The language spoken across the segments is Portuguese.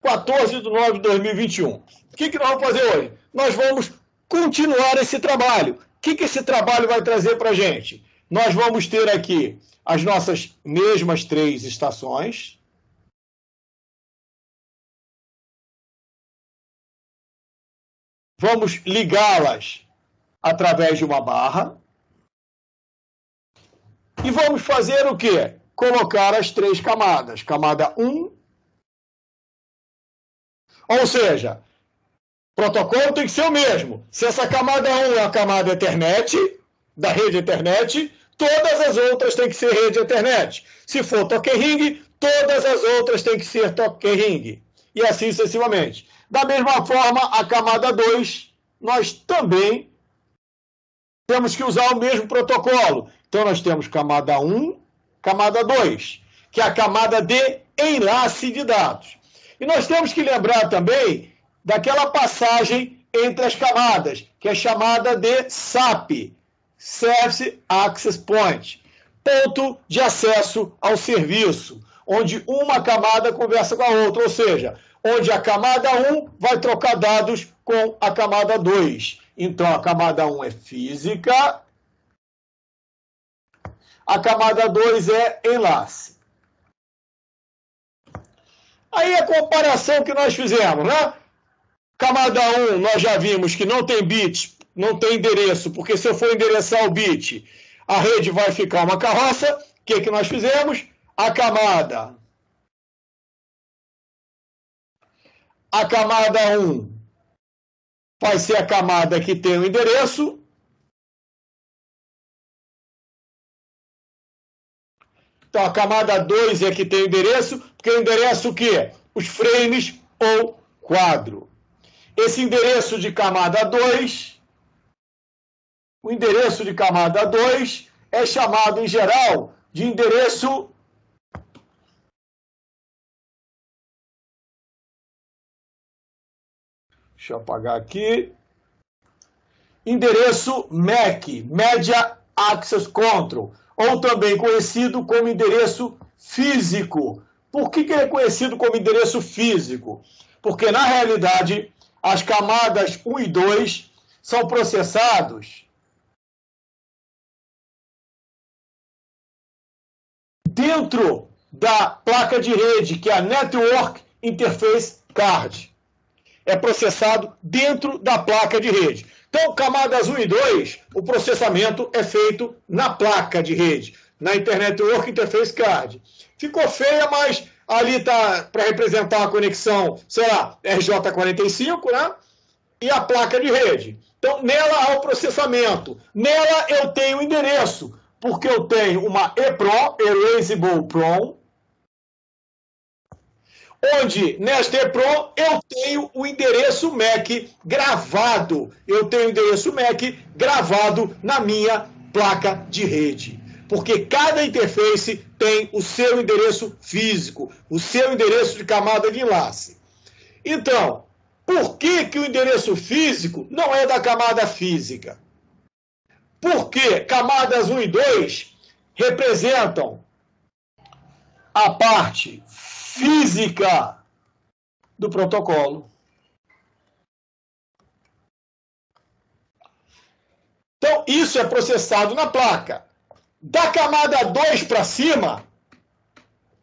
14/9/2021. O que nós vamos fazer hoje? Nós vamos continuar esse trabalho. O que esse trabalho vai trazer para a gente? Nós vamos ter aqui as nossas mesmas 3 estações. Vamos ligá-las através de uma barra. E vamos fazer o quê? Colocar as 3 camadas. Camada 1. Ou seja, o protocolo tem que ser o mesmo. Se essa camada 1 é a camada Ethernet, da rede Ethernet, todas as outras têm que ser rede Ethernet. Se for Token Ring, todas as outras têm que ser Token Ring. E assim sucessivamente. Da mesma forma, a camada 2, nós também temos que usar o mesmo protocolo. Então, nós temos camada 1, camada 2, que é a camada de enlace de dados. E nós temos que lembrar também daquela passagem entre as camadas, que é chamada de SAP, Service Access Point, ponto de acesso ao serviço, onde uma camada conversa com a outra, ou seja, onde a camada 1 vai trocar dados com a camada 2. Então, a camada 1 é física, a camada 2 é enlace. Aí a comparação que nós fizemos, né? Camada 1, nós já vimos que não tem bits, não tem endereço, porque se eu for endereçar o bit, a rede vai ficar uma carroça. O que nós fizemos? A camada 1 vai ser a camada que tem o endereço. Então, a camada 2 é que tem o endereço, porque o endereço o quê? Os frames ou quadro. Esse endereço de camada 2, o endereço de camada 2 é chamado, em geral, de endereço deixa eu apagar aqui. Endereço MAC, Media Access Control, ou também conhecido como endereço físico. Por que ele é conhecido como endereço físico? Porque, na realidade, as camadas 1 e 2 são processados dentro da placa de rede, que é a Network Interface Card. É processado dentro da placa de rede. Então, camadas 1 e 2, o processamento é feito na placa de rede, na Internet Network Interface Card. Ficou feia, mas ali está para representar a conexão, sei lá, RJ45, né? E a placa de rede. Então, nela há o processamento. Nela eu tenho o endereço, porque eu tenho uma EPROM, Erasable PROM, onde, nesta EPROM, eu tenho o endereço MAC gravado. Eu tenho o endereço MAC gravado na minha placa de rede. Porque cada interface tem o seu endereço físico, o seu endereço de camada de enlace. Então, por que o endereço físico não é da camada física? Porque camadas 1 e 2 representam a parte física do protocolo. Então, isso é processado na placa. Da camada 2 para cima,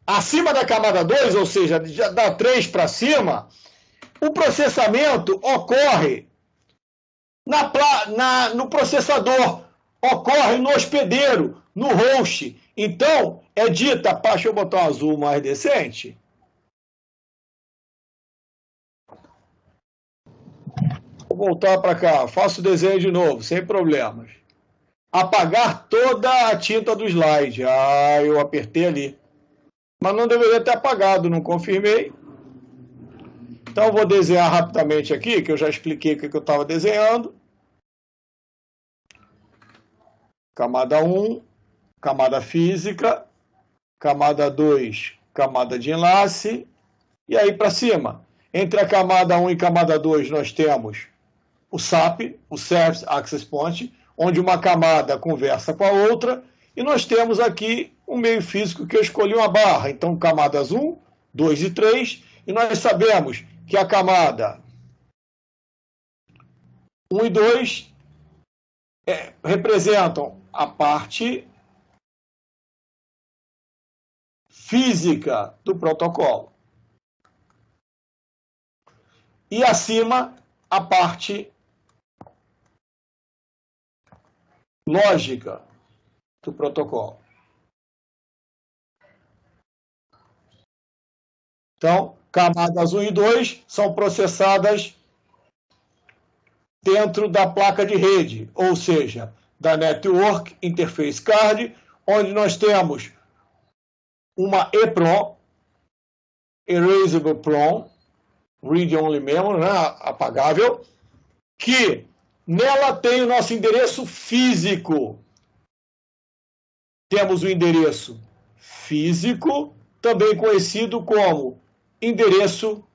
acima da camada 2, ou seja, da 3 para cima, o processamento ocorre no processador, ocorre no hospedeiro, no host. Então, é dita, deixa eu botar um azul mais decente. Vou voltar para cá, faço o desenho de novo, sem problemas. Apagar toda a tinta do slide. Eu apertei ali. Mas não deveria ter apagado, não confirmei. Então, vou desenhar rapidamente aqui, que eu já expliquei o que eu estava desenhando. Camada 1, camada física. Camada 2, camada de enlace. E aí para cima. Entre a camada 1 e camada 2, nós temos o SAP, o Service Access Point, onde uma camada conversa com a outra. E nós temos aqui um meio físico que eu escolhi uma barra. Então, camadas 1, 2 e 3 E nós sabemos que a camada 1 e 2 representam a parte física do protocolo. E acima, a parte lógica do protocolo. Então, camadas 1 e 2 são processadas dentro da placa de rede, ou seja, da Network Interface Card, onde nós temos uma EPROM, Erasable PROM, Read Only Memory, né, apagável, que nela tem o nosso endereço físico. Temos o endereço físico, também conhecido como endereço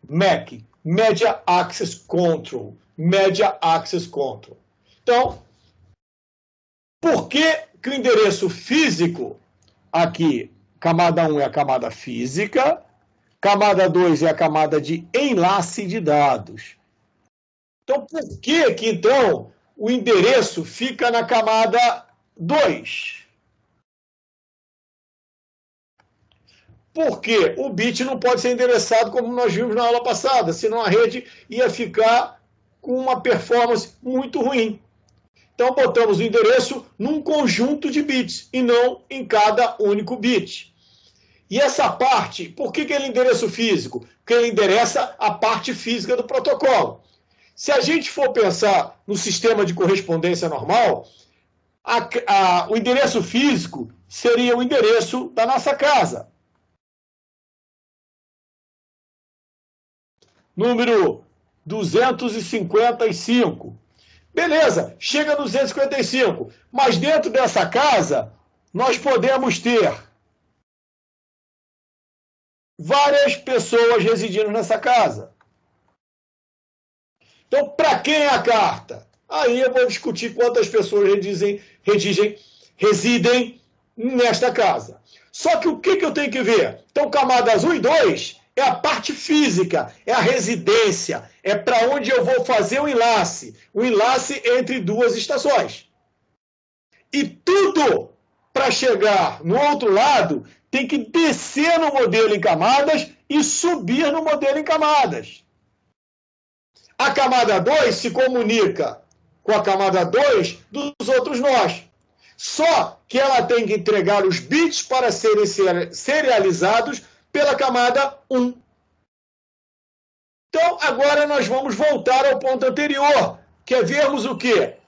MAC, Media Access Control. Media Access Control. Então, por que o endereço físico, aqui, camada 1 é a camada física, camada 2 é a camada de enlace de dados. Então, por que então, o endereço fica na camada 2? Porque o bit não pode ser endereçado como nós vimos na aula passada, senão a rede ia ficar com uma performance muito ruim. Então, botamos o endereço num conjunto de bits e não em cada único bit. E essa parte, por que ele é endereço físico? Porque ele endereça a parte física do protocolo. Se a gente for pensar no sistema de correspondência normal, o endereço físico seria o endereço da nossa casa. Número 255. Beleza, chega no 255, mas dentro dessa casa nós podemos ter várias pessoas residindo nessa casa. Então, para quem é a carta? Aí eu vou discutir quantas pessoas residem nesta casa. Só que o que eu tenho que ver? Então, camadas 1 e 2 é a parte física, é a residência, é para onde eu vou fazer o enlace entre duas estações. E tudo para chegar no outro lado tem que descer no modelo em camadas e subir no modelo em camadas. A camada 2 se comunica com a camada 2 dos outros nós. Só que ela tem que entregar os bits para serem serializados pela camada 1. Então, agora nós vamos voltar ao ponto anterior, que é vermos o quê?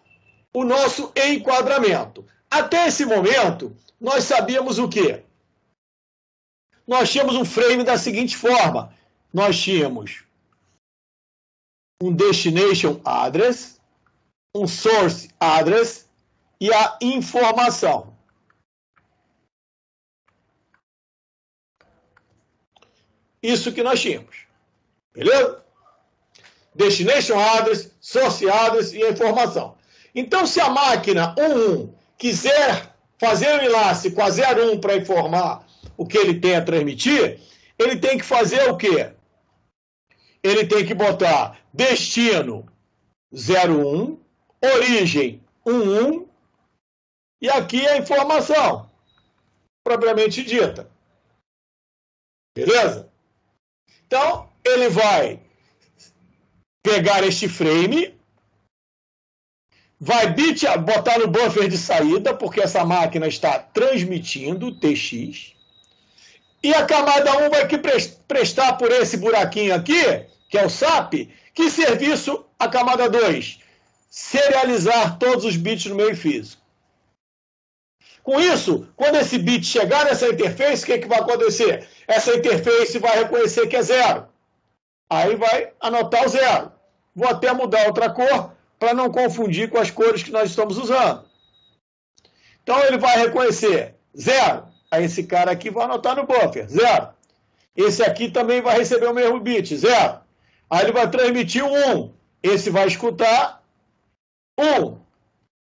O nosso enquadramento. Até esse momento, nós sabíamos o quê? Nós tínhamos um frame da seguinte forma. Nós tínhamos um destination address, um source address e a informação. Isso que nós tínhamos. Beleza? Destination address, source address e a informação. Então, se a máquina 11 quiser fazer um enlace com a 01 para informar o que ele tem a transmitir, ele tem que fazer o quê? Ele tem que botar destino 01, origem 11 e aqui a informação propriamente dita. Beleza? Então, ele vai pegar este frame, vai botar no buffer de saída, porque essa máquina está transmitindo TX, e a camada 1 vai prestar por esse buraquinho aqui, que é o SAP, que serviço a camada 2? Serializar todos os bits no meio físico. Com isso, quando esse bit chegar nessa interface, o que vai acontecer? Essa interface vai reconhecer que é 0. Aí vai anotar o 0. Vou até mudar outra cor para não confundir com as cores que nós estamos usando. Então, ele vai reconhecer 0. Aí esse cara aqui vai anotar no buffer, 0. Esse aqui também vai receber o mesmo bit, 0. Aí ele vai transmitir o 1. Esse vai escutar 1.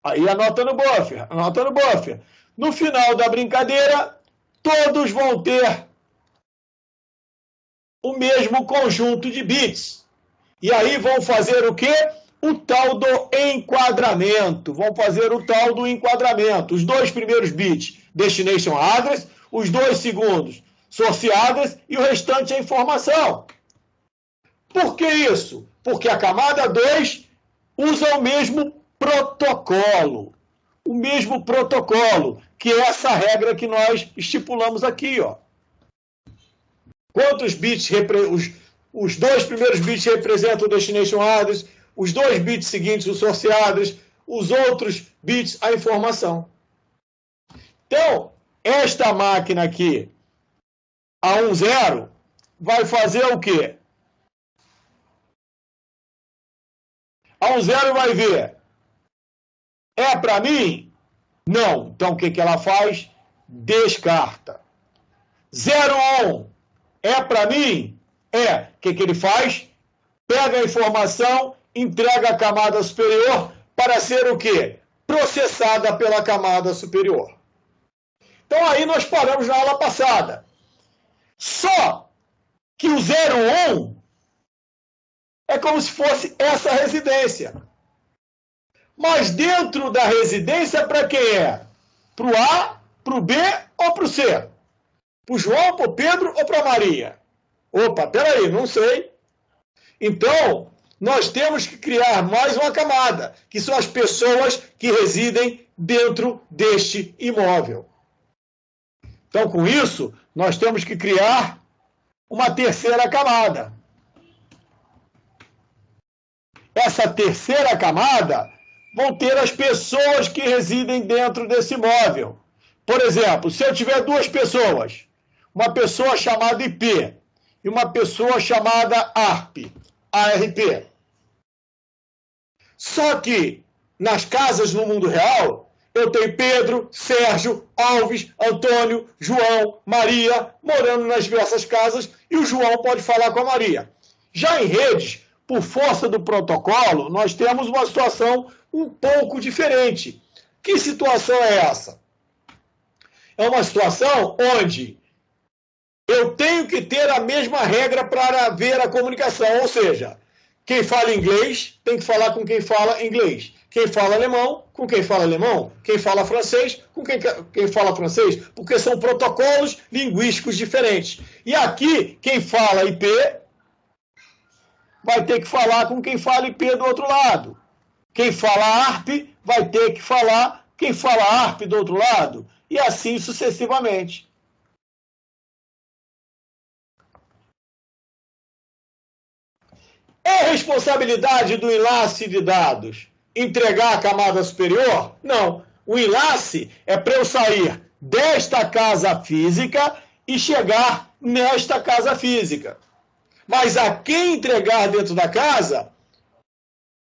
Aí anota no buffer, anota no buffer. No final da brincadeira, todos vão ter o mesmo conjunto de bits. E aí vão fazer o quê? O tal do enquadramento. Vão fazer o tal do enquadramento. Os 2 primeiros bits, destination address, os 2 segundos, source address, e o restante é informação. Por que isso? Porque a camada 2 usa o mesmo protocolo. O mesmo protocolo, que é essa regra que nós estipulamos aqui, ó. Quantos bits, os 2 primeiros bits representam o destination address, os 2 bits seguintes o source address, os outros bits a informação. Então, esta máquina aqui, a 10, vai fazer o quê? A 10 vai ver. É para mim? Não. Então, o que ela faz? Descarta. 01 é para mim? É. O que ele faz? Pega a informação, entrega a camada superior para ser o quê? Processada pela camada superior. Então, aí nós paramos na aula passada. Só que o 01 é como se fosse essa residência. Mas dentro da residência, para quem é? Para o A, para o B ou para o C? Para o João, para o Pedro ou para a Maria? Opa, peraí, não sei. Então, nós temos que criar mais uma camada, que são as pessoas que residem dentro deste imóvel. Então, com isso, nós temos que criar uma terceira camada. Essa terceira camada vão ter as pessoas que residem dentro desse imóvel. Por exemplo, se eu tiver 2 pessoas, uma pessoa chamada IP e uma pessoa chamada ARP. Só que nas casas no mundo real, eu tenho Pedro, Sérgio, Alves, Antônio, João, Maria, morando nas diversas casas, e o João pode falar com a Maria. Já em redes, por força do protocolo, nós temos uma situação um pouco diferente. Que situação é essa? É uma situação onde eu tenho que ter a mesma regra para haver a comunicação, ou seja, quem fala inglês tem que falar com quem fala inglês. Quem fala alemão, com quem fala alemão. Quem fala francês, com quem fala francês. Porque são protocolos linguísticos diferentes. E aqui, quem fala IP vai ter que falar com quem fala IP do outro lado. Quem fala ARP vai ter que falar quem fala ARP do outro lado. E assim sucessivamente. É responsabilidade do enlace de dados entregar a camada superior? Não. O enlace é para eu sair desta casa física e chegar nesta casa física. Mas a quem entregar dentro da casa,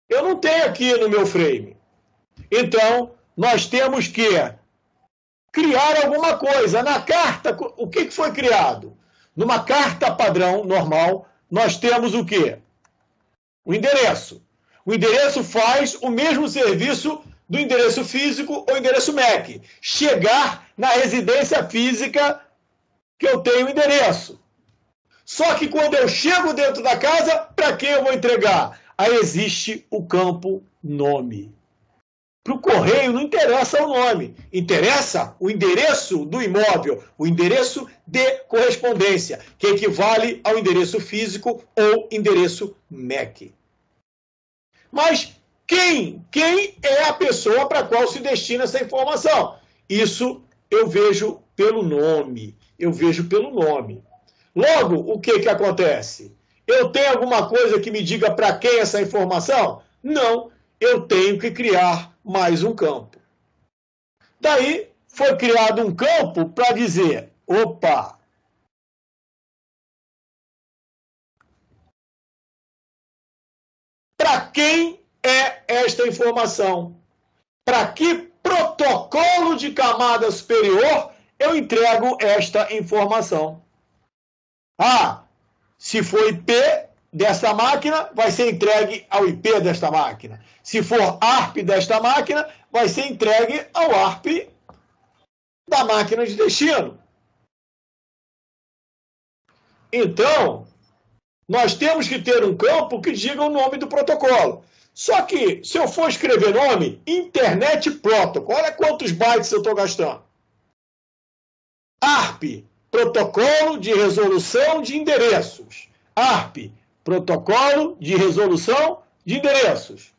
eu não tenho aqui no meu frame. Então, nós temos que criar alguma coisa. Na carta, o que foi criado? Numa carta padrão normal, nós temos o quê? O endereço. O endereço faz o mesmo serviço do endereço físico ou endereço MAC. Chegar na residência física que eu tenho o endereço. Só que quando eu chego dentro da casa, para quem eu vou entregar? Aí existe o campo nome. Para o correio não interessa o nome, interessa o endereço do imóvel, o endereço de correspondência, que equivale ao endereço físico ou endereço MAC. Mas quem é a pessoa para a qual se destina essa informação? Isso eu vejo pelo nome. Logo, o que acontece? Eu tenho alguma coisa que me diga para quem essa informação? Não, eu tenho que criar mais um campo. Daí, foi criado um campo para dizer, opa, para quem é esta informação? Para que protocolo de camada superior eu entrego esta informação? Ah, se for IP desta máquina, vai ser entregue ao IP desta máquina. Se for ARP desta máquina, vai ser entregue ao ARP da máquina de destino. Então, nós temos que ter um campo que diga o nome do protocolo. Só que, se eu for escrever nome, Internet Protocol, olha quantos bytes eu estou gastando. ARP, Protocolo de Resolução de Endereços. ARP, Protocolo de Resolução de Endereços.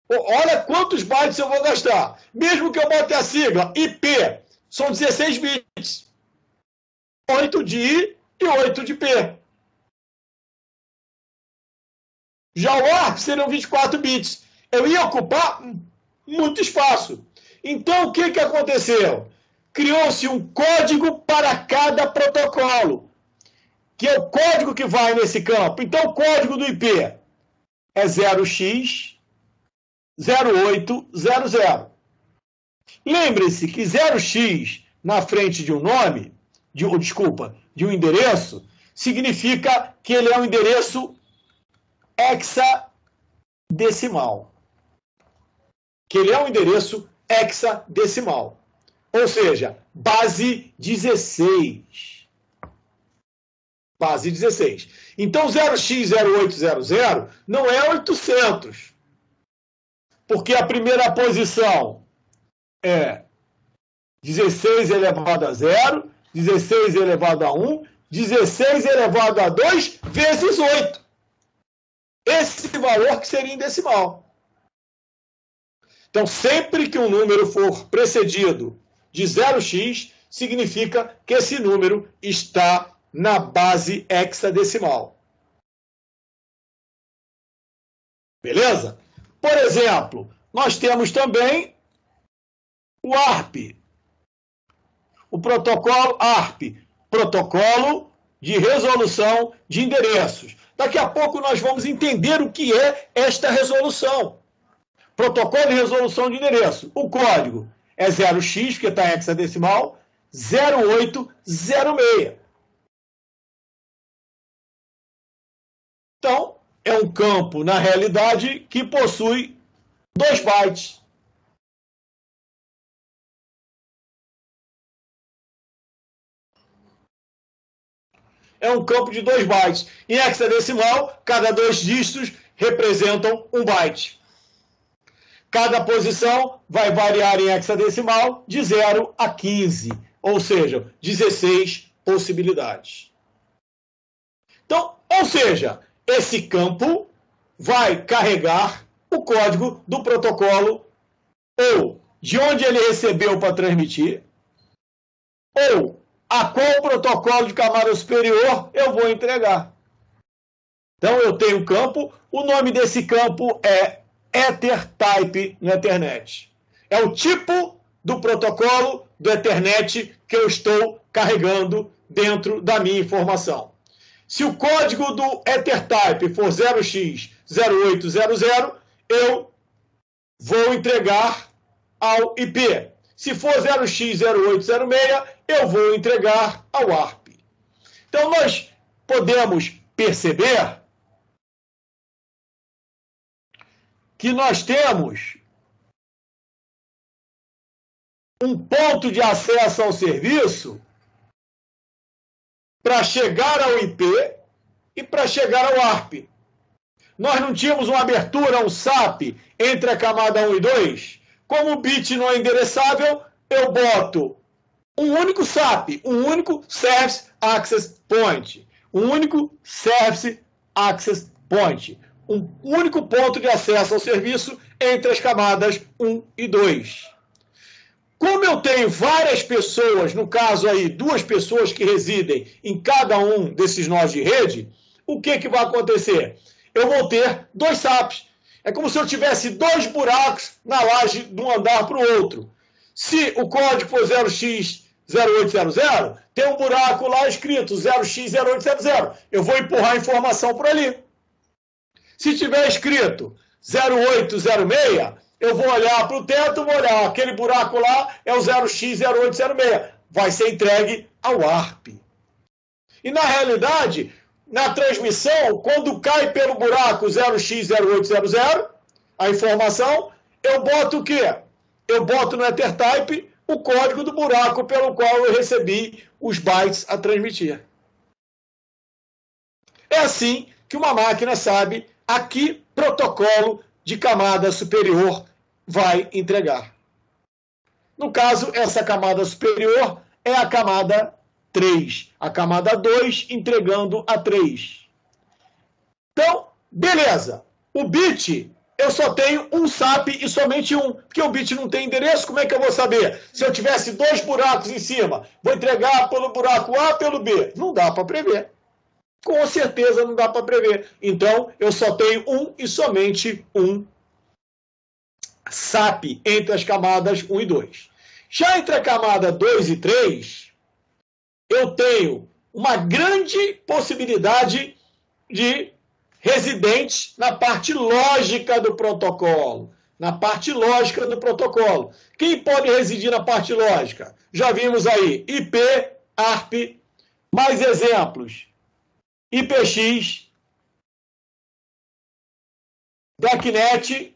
Olha quantos bytes eu vou gastar. Mesmo que eu bote a sigla IP, são 16 bits. 8 de I e 8 de P. Já o ARP seriam 24 bits. Eu ia ocupar muito espaço. Então, o que aconteceu? Criou-se um código para cada protocolo, que é o código que vai nesse campo. Então, o código do IP é 0x0800. Lembre-se que 0x na frente de um nome, de um endereço, significa que ele é um endereço hexadecimal. Que ele é um endereço hexadecimal. Ou seja, base 16. Base 16. Então, 0x0800 não é 800. Porque a primeira posição é 16 elevado a 0, 16 elevado a 1, 16 elevado a 2 vezes 8. Esse valor que seria em decimal. Então, sempre que um número for precedido de 0x, significa que esse número está na base hexadecimal. Beleza? Por exemplo, nós temos também o ARP. O protocolo ARP, Protocolo de Resolução de Endereços. Daqui a pouco nós vamos entender o que é esta resolução. Protocolo de Resolução de Endereço. O código é 0x, porque está em hexadecimal, 0806. Então, é um campo, na realidade, que possui 2 bytes. É um campo de 2 bytes. Em hexadecimal, cada 2 dígitos representam 1 byte. Cada posição vai variar em hexadecimal de 0 a 15, ou seja, 16 possibilidades. Então, ou seja, esse campo vai carregar o código do protocolo, ou de onde ele recebeu para transmitir, ou a qual protocolo de camada superior eu vou entregar. Então, eu tenho um campo, o nome desse campo é EtherType no Ethernet. É o tipo do protocolo do Ethernet que eu estou carregando dentro da minha informação. Se o código do EtherType for 0x0800, eu vou entregar ao IP. Se for 0x0806, eu vou entregar ao ARP. Então, nós podemos perceber que nós temos um ponto de acesso ao serviço para chegar ao IP e para chegar ao ARP. Nós não tínhamos uma abertura, um SAP, entre a camada 1 e 2? Como o bit não é endereçável, eu boto um único SAP, um único Service Access Point. Um único Service Access Point. Um único ponto de acesso ao serviço entre as camadas 1 e 2. Como eu tenho várias pessoas, no caso aí, 2 pessoas que residem em cada um desses nós de rede, o que vai acontecer? Eu vou ter 2 SAPs. É como se eu tivesse 2 buracos na laje de um andar para o outro. Se o código for 0x0800, tem um buraco lá escrito 0x0800. Eu vou empurrar a informação por ali. Se tiver escrito 0806, eu vou olhar para o teto, vou olhar, aquele buraco lá é o 0x0806. Vai ser entregue ao ARP. E na realidade, na transmissão, quando cai pelo buraco 0x0800, a informação, eu boto o quê? Eu boto no EtherType o código do buraco pelo qual eu recebi os bytes a transmitir. É assim que uma máquina sabe a que protocolo de camada superior vai entregar. No caso, essa camada superior é a camada 3. A camada 2 entregando a 3. Então, beleza. O bit, eu só tenho um SAP e somente um. Porque o bit não tem endereço, como é que eu vou saber? Se eu tivesse 2 buracos em cima, vou entregar pelo buraco A, pelo B. Não dá para prever. Com certeza não dá para prever. Então, eu só tenho um e somente um SAP entre as camadas 1 e 2. Já entre a camada 2 e 3, eu tenho uma grande possibilidade de residentes na parte lógica do protocolo. Na parte lógica do protocolo. Quem pode residir na parte lógica? Já vimos aí IP, ARP, mais exemplos. IPX, DACnet,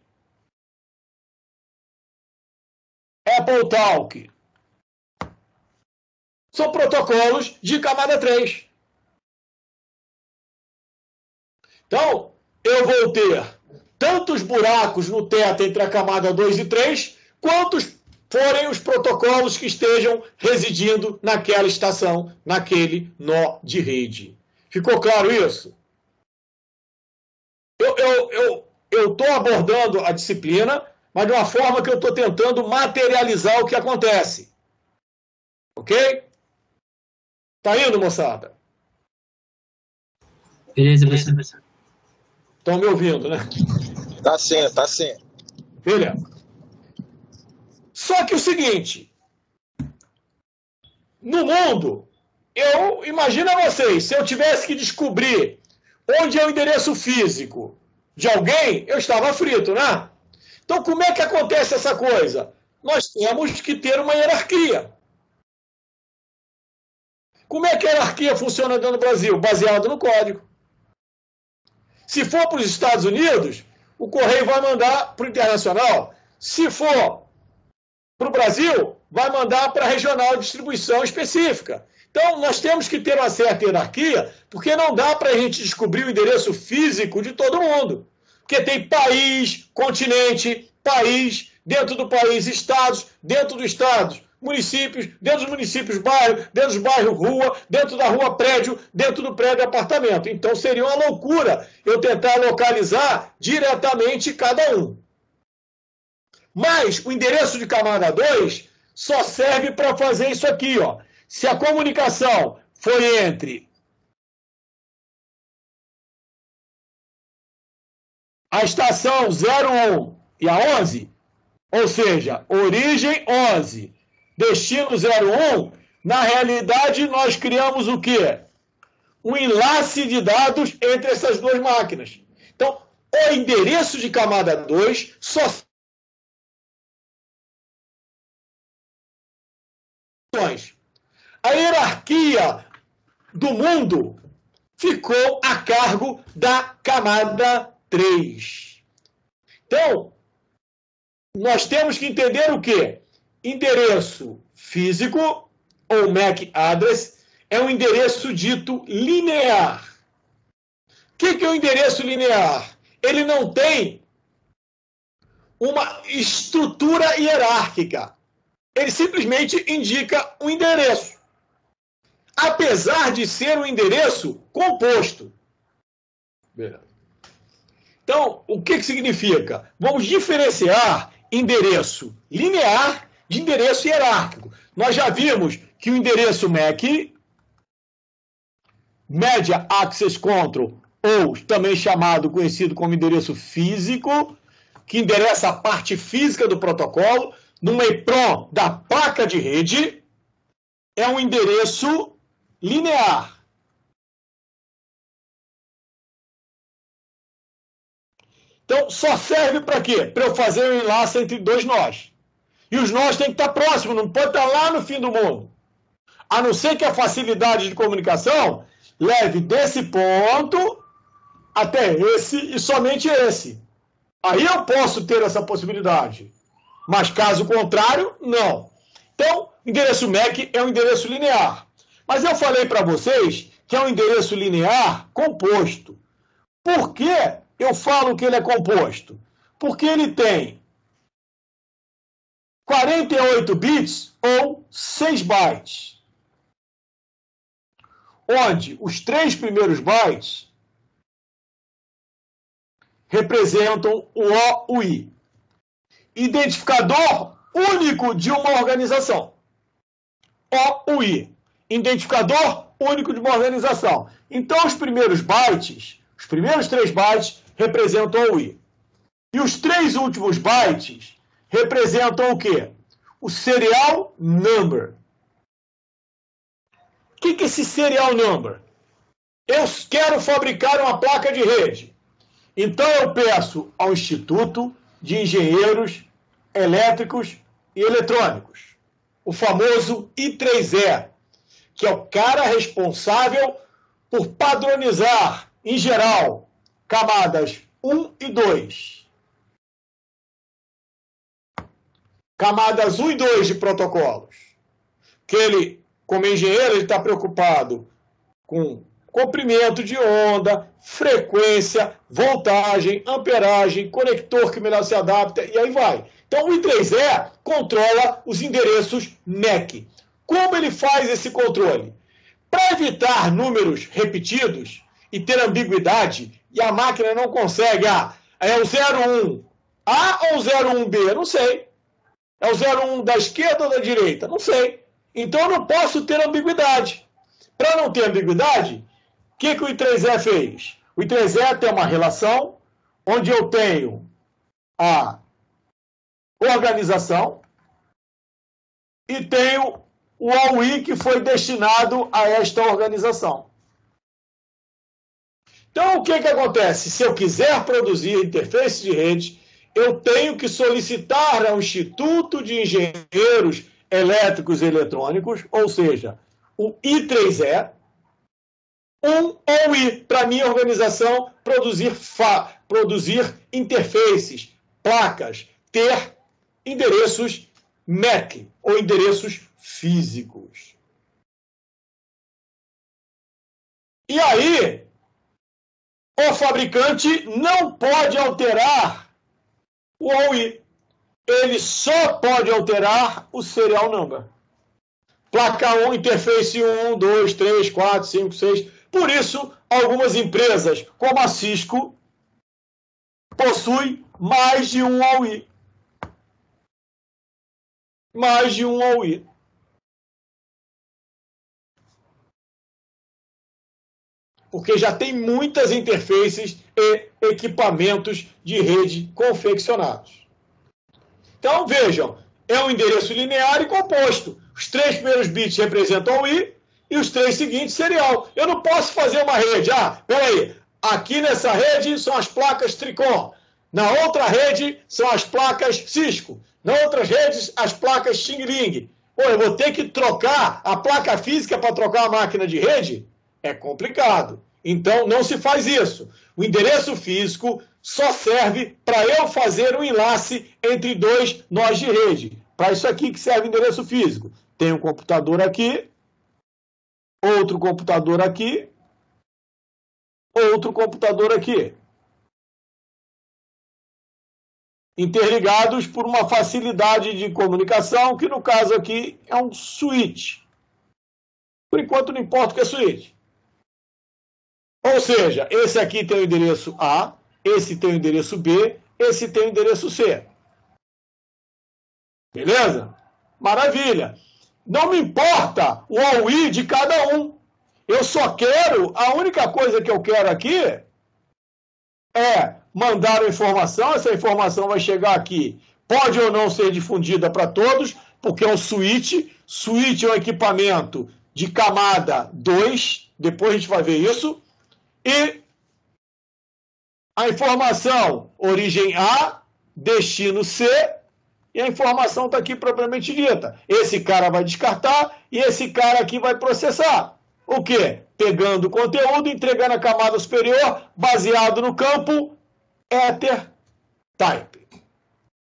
AppleTalk. São protocolos de camada 3. Então, eu vou ter tantos buracos no teto entre a camada 2 e 3, quantos forem os protocolos que estejam residindo naquela estação, naquele nó de rede. Ficou claro isso? Eu estou abordando a disciplina, mas de uma forma que eu estou tentando materializar o que acontece. Ok? Tá indo, moçada? Beleza, professor. Estão me ouvindo, né? Tá sim, tá sim. Beleza. Só que o seguinte, no mundo, eu imagino a vocês, se eu tivesse que descobrir onde é o endereço físico de alguém, eu estava frito, né? Então, como é que acontece essa coisa? Nós temos que ter uma hierarquia. Como é que a hierarquia funciona dentro do Brasil? Baseado no código. Se for para os Estados Unidos, o correio vai mandar para o internacional. Se for para o Brasil, vai mandar para a regional de distribuição específica. Então, nós temos que ter uma certa hierarquia, porque não dá para a gente descobrir o endereço físico de todo mundo. Porque tem país, continente, país, dentro do país, estados, dentro dos estados, municípios, dentro dos municípios, bairro, dentro dos bairros, rua, dentro da rua, prédio, dentro do prédio, apartamento. Então, seria uma loucura eu tentar localizar diretamente cada um. Mas o endereço de camada 2 só serve para fazer isso aqui, ó. Se a comunicação foi entre a estação 01 e a 11, ou seja, origem 11, destino 01, na realidade nós criamos o quê? Um enlace de dados entre essas duas máquinas. Então, o endereço de camada 2 só a hierarquia do mundo ficou a cargo da camada 3. Então, nós temos que entender o quê? Endereço físico, ou MAC address, é um endereço dito linear. O que é o endereço linear? Ele não tem uma estrutura hierárquica. Ele simplesmente indica um endereço. Apesar de ser um endereço composto. Então, o que significa? Vamos diferenciar endereço linear de endereço hierárquico. Nós já vimos que o endereço MAC, Media Access Control, ou também conhecido como endereço físico, que endereça a parte física do protocolo, numa EPROM da placa de rede, é um endereço linear. Então, só serve para quê? Para eu fazer um enlace entre dois nós. E os nós têm que estar próximos, não pode estar lá no fim do mundo. A não ser que a facilidade de comunicação leve desse ponto até esse e somente esse. Aí eu posso ter essa possibilidade. Mas caso contrário, não. Então, endereço MAC é um endereço linear. Mas eu falei para vocês que é um endereço linear composto. Por que eu falo que ele é composto? Porque ele tem 48 bits ou 6 bytes, onde os 3 primeiros bytes representam o O, o I. Identificador único de uma organização. O, o I. Identificador único de uma organização. Então, os primeiros bytes, os primeiros 3 bytes, representam o I. E os 3 últimos bytes representam o quê? O serial number. O que é esse serial number? Eu quero fabricar uma placa de rede. Então, eu peço ao Instituto de Engenheiros Elétricos e Eletrônicos, o famoso I3E, que é o cara responsável por padronizar, em geral, camadas 1 e 2. Camadas 1 e 2 de protocolos. Que ele, como engenheiro, ele está preocupado com comprimento de onda, frequência, voltagem, amperagem, conector que melhor se adapta, e aí vai. Então, o I3E controla os endereços MAC. Como ele faz esse controle? Para evitar números repetidos e ter ambiguidade, e a máquina não consegue, é o 01A ou 01B? Não sei. É o 01 da esquerda ou da direita? Não sei. Então, eu não posso ter ambiguidade. Para não ter ambiguidade, o que o I3E fez? O I3E tem uma relação onde eu tenho a organização e tenho o OI que foi destinado a esta organização. Então, o que acontece? Se eu quiser produzir interface de rede, eu tenho que solicitar ao Instituto de Engenheiros Elétricos e Eletrônicos, ou seja, o I3E, um OI para minha organização produzir interfaces, placas, ter endereços MAC, ou endereços físicos. E aí, o fabricante não pode alterar o OI. Ele só pode alterar o serial number. Placa 1, interface 1, 2, 3, 4, 5, 6. Por isso, algumas empresas, como a Cisco, possuem mais de um OI. Mais de um OI. Porque já tem muitas interfaces e equipamentos de rede confeccionados. Então, vejam, é um endereço linear e composto. Os 3 primeiros bits representam o I e os 3 seguintes serial. Eu não posso fazer uma rede. Peraí, aqui nessa rede são as placas Tricom. Na outra rede são as placas Cisco. Na outras redes, as placas Xing Ling. Eu vou ter que trocar a placa física para trocar a máquina de rede? É complicado. Então, não se faz isso. O endereço físico só serve para eu fazer um enlace entre 2 nós de rede. Para isso aqui que serve o endereço físico. Tem um computador aqui, outro computador aqui, outro computador aqui. Interligados por uma facilidade de comunicação, que no caso aqui é um switch. Por enquanto não importa o que é switch. Ou seja, esse aqui tem o endereço A, esse tem o endereço B, esse tem o endereço C. Beleza? Maravilha. Não me importa o OI de cada um. Eu só quero, a única coisa que eu quero aqui é mandar a informação, essa informação vai chegar aqui. Pode ou não ser difundida para todos, porque é um switch. Switch é um equipamento de camada 2, depois a gente vai ver isso. E a informação, origem A, destino C, e a informação está aqui propriamente dita. Esse cara vai descartar e esse cara aqui vai processar. O quê? Pegando o conteúdo, entregando a camada superior, baseado no campo Ether Type.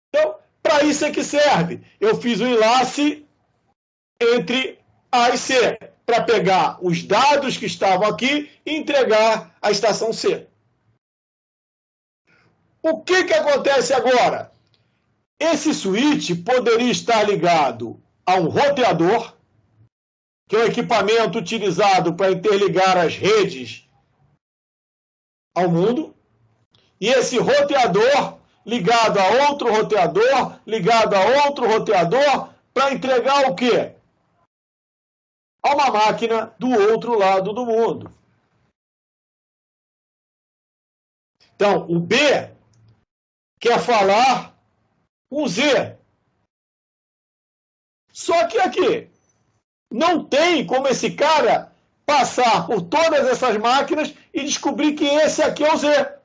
Então, para isso é que serve. Eu fiz um enlace entre A e C, para pegar os dados que estavam aqui e entregar à estação C. O que acontece agora? Esse switch poderia estar ligado a um roteador, que é um equipamento utilizado para interligar as redes ao mundo, e esse roteador ligado a outro roteador, ligado a outro roteador, para entregar o quê? A uma máquina do outro lado do mundo. Então, o B quer falar com o Z. Só que aqui, não tem como esse cara passar por todas essas máquinas e descobrir que esse aqui é o Z.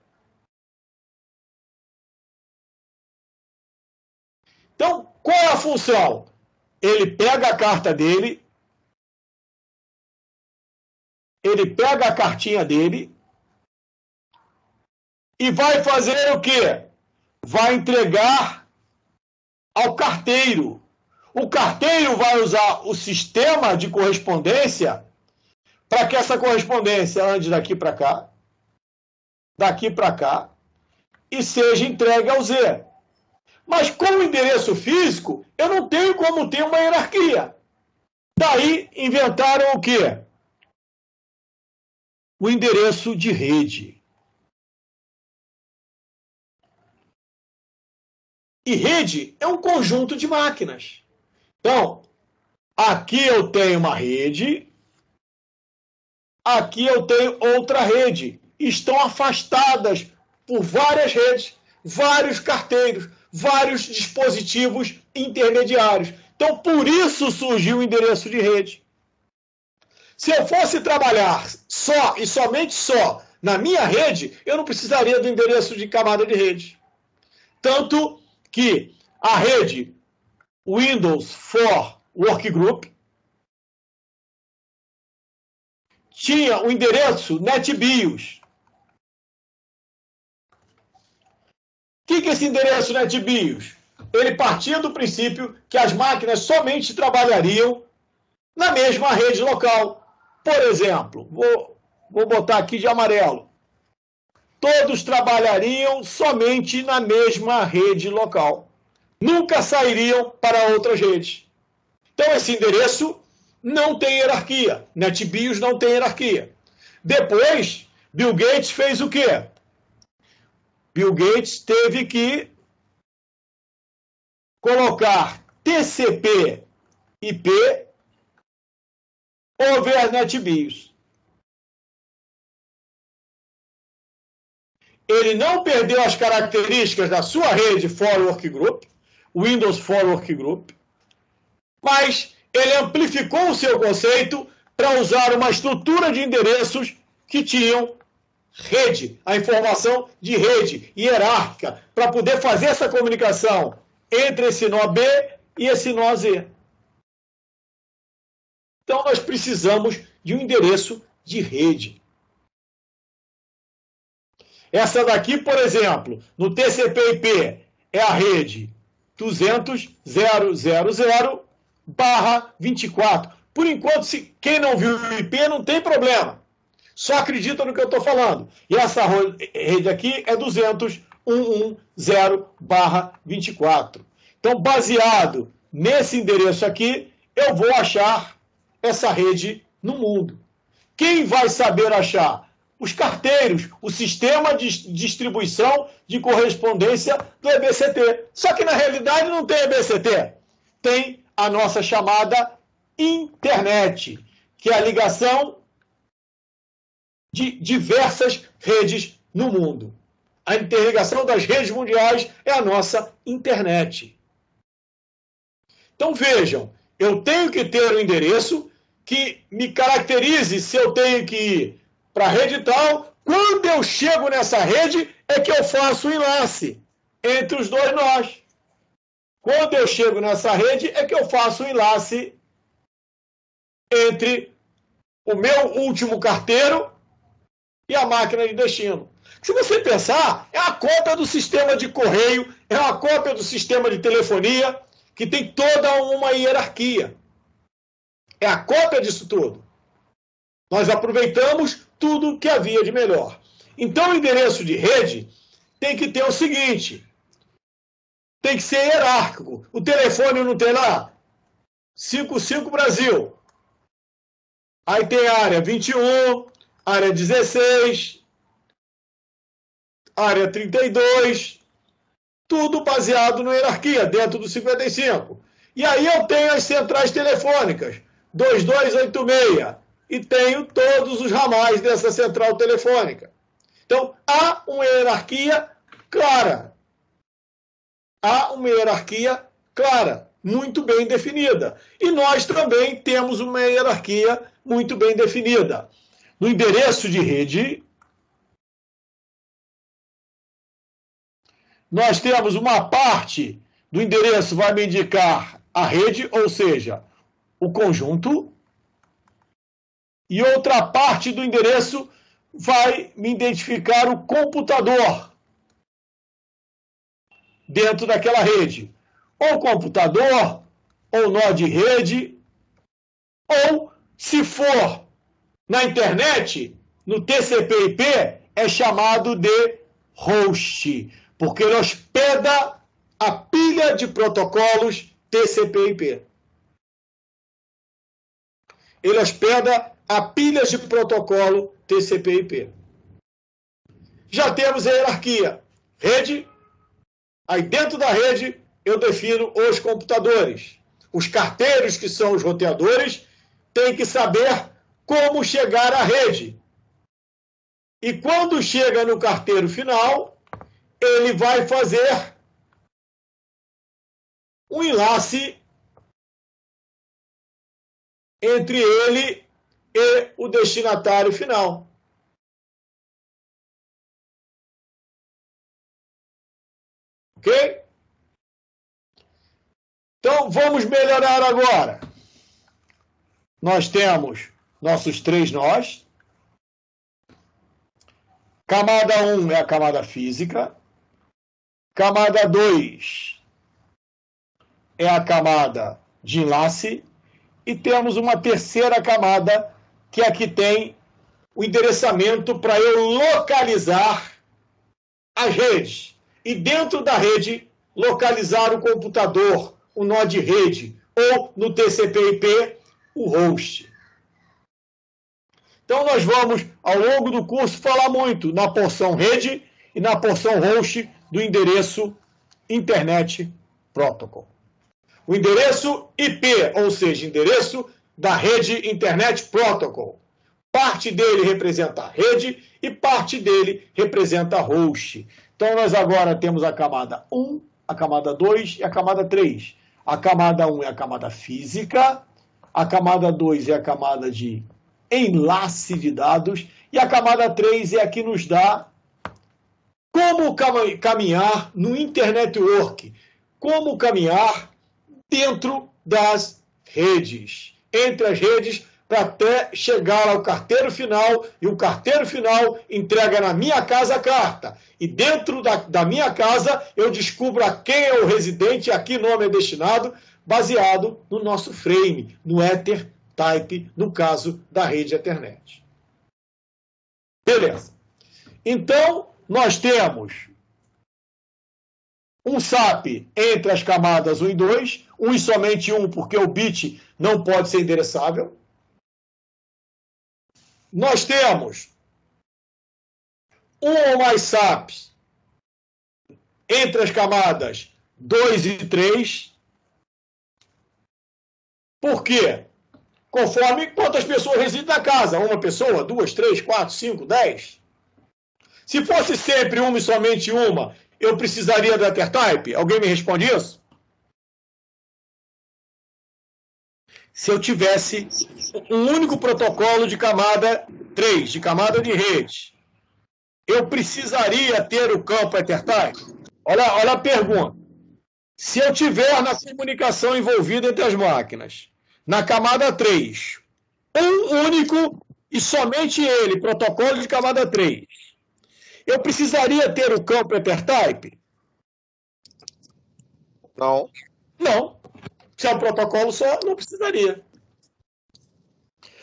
Então, qual é a função? Ele pega a carta dele, ele pega a cartinha dele e vai fazer o quê? Vai entregar ao carteiro. O carteiro vai usar o sistema de correspondência para que essa correspondência ande daqui para cá, e seja entregue ao Z. Mas com o endereço físico, eu não tenho como ter uma hierarquia. Daí inventaram o quê? O endereço de rede. E rede é um conjunto de máquinas. Então, aqui eu tenho uma rede, aqui eu tenho outra rede. Estão afastadas por várias redes, vários carteiros, vários dispositivos intermediários. Então, por isso surgiu o endereço de rede. Se eu fosse trabalhar só e somente só na minha rede, eu não precisaria do endereço de camada de rede. Tanto que a rede Windows for Workgroup tinha o endereço NetBIOS. O que é esse endereço NetBIOS? Ele partia do princípio que as máquinas somente trabalhariam na mesma rede local. Por exemplo, vou botar aqui de amarelo. Todos trabalhariam somente na mesma rede local. Nunca sairiam para outras redes. Então, esse endereço não tem hierarquia. NetBIOS não tem hierarquia. Depois, Bill Gates fez o quê? Bill Gates teve que colocar TCP/IP over NetBIOS. Ele não perdeu as características da sua rede for Workgroup, Windows for Workgroup, mas ele amplificou o seu conceito para usar uma estrutura de endereços que tinham rede, a informação de rede hierárquica, para poder fazer essa comunicação entre esse nó B e esse nó Z. Então, nós precisamos de um endereço de rede. Essa daqui, por exemplo, no TCP/IP é a rede 200.000/24. Por enquanto, quem não viu o IP não tem problema. Só acredita no que eu estou falando. E essa rede aqui é 200.110/24. Então, baseado nesse endereço aqui, eu vou achar essa rede no mundo. Quem vai saber achar? Os carteiros, o sistema de distribuição de correspondência do EBCT. Só que, na realidade, não tem EBCT. Tem a nossa chamada internet, que é a ligação de diversas redes no mundo. A interligação das redes mundiais é a nossa internet. Então, vejam, eu tenho que ter um endereço que me caracterize se eu tenho que ir para a rede tal. Quando eu chego nessa rede, é que eu faço o enlace entre os dois nós. Quando eu chego nessa rede, é que eu faço o enlace entre o meu último carteiro e a máquina de destino. Se você pensar, é a cópia do sistema de correio, é a cópia do sistema de telefonia, que tem toda uma hierarquia. É a cópia disso tudo. Nós aproveitamos tudo que havia de melhor. Então, o endereço de rede tem que ter o seguinte, tem que ser hierárquico. O telefone não tem lá 55 Brasil. Aí tem área 21, área 16, área 32, tudo baseado na hierarquia, dentro do 55. E aí eu tenho as centrais telefônicas, 2286, e tenho todos os ramais dessa central telefônica. Então, há uma hierarquia clara. Há uma hierarquia clara, muito bem definida. E nós também temos uma hierarquia muito bem definida. No endereço de rede, nós temos uma parte do endereço vai me indicar a rede, ou seja, o conjunto, e outra parte do endereço vai me identificar o computador dentro daquela rede. Ou computador, ou nó de rede, ou, se for na internet, no TCP/IP, é chamado de host, porque ele hospeda a pilha de protocolos TCP/IP. Ele hospeda a pilha de protocolo TCP/IP. Já temos a hierarquia. Rede, aí dentro da rede eu defino os computadores. Os carteiros, que são os roteadores, têm que saber como chegar à rede. E quando chega no carteiro final, ele vai fazer um enlace entre ele e o destinatário final. Ok? Então, vamos melhorar agora. Nós temos nossos 3 nós. Camada 1 é a camada física. Camada 2 é a camada de enlace. E temos uma terceira camada, que é a que tem o endereçamento para eu localizar as redes. E dentro da rede, localizar o computador, o nó de rede, ou no TCP/IP, o host. Então, nós vamos, ao longo do curso, falar muito na porção rede e na porção host do endereço Internet Protocol. O endereço IP, ou seja, endereço da rede Internet Protocol. Parte dele representa a rede e parte dele representa a host. Então, nós agora temos a camada 1, a camada 2 e a camada 3. A camada 1 é a camada física, a camada 2 é a camada de enlace de dados e a camada 3 é a que nos dá como caminhar no Internet Network, como caminhar dentro das redes, entre as redes, para até chegar ao carteiro final, e o carteiro final entrega na minha casa a carta. E dentro da minha casa eu descubro a quem é o residente, a que nome é destinado, baseado no nosso frame, no Ether Type, no caso da rede Ethernet. Beleza. Então, nós temos um SAP entre as camadas 1 e 2, 1 e somente 1, porque o bit não pode ser endereçável. Nós temos um ou mais SAPs entre as camadas 2 e 3. Por quê? Conforme quantas pessoas residem na casa. Uma pessoa, 2, 3, 4, 5, 10. Se fosse sempre uma e somente uma, eu precisaria do EtherType? Alguém me responde isso? Se eu tivesse um único protocolo de camada 3, de camada de rede, eu precisaria ter o campo EtherType? Olha a pergunta. Se eu tiver na comunicação envolvida entre as máquinas, na camada 3, um único e somente ele, protocolo de camada 3, eu precisaria ter o campo EtherType? Não. Não. Se é um protocolo só, não precisaria.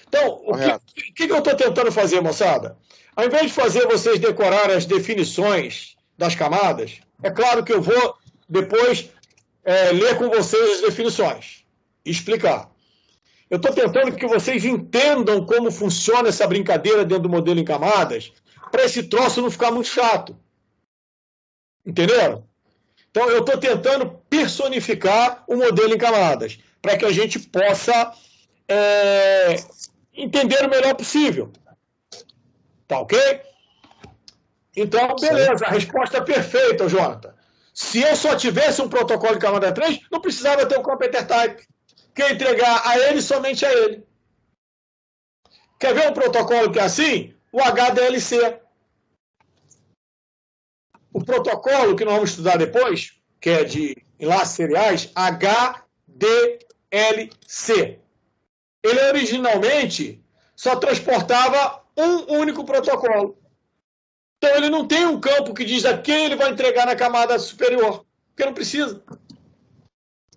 Então, o que eu estou tentando fazer, moçada? Ao invés de fazer vocês decorar as definições das camadas, é claro que eu vou depois ler com vocês as definições e explicar. Eu estou tentando que vocês entendam como funciona essa brincadeira dentro do modelo em camadas, para esse troço não ficar muito chato. Entenderam? Então, eu estou tentando personificar o modelo em camadas, para que a gente possa entender o melhor possível. Tá ok? Então, beleza, a resposta é perfeita, Jonathan. Se eu só tivesse um protocolo de camada 3, não precisava ter um completer type, que eu entregar a ele somente a ele. Quer ver um protocolo que é assim? O HDLC. O protocolo que nós vamos estudar depois, que é de enlaces seriais, HDLC. Ele originalmente só transportava um único protocolo. Então ele não tem um campo que diz a quem ele vai entregar na camada superior, porque não precisa.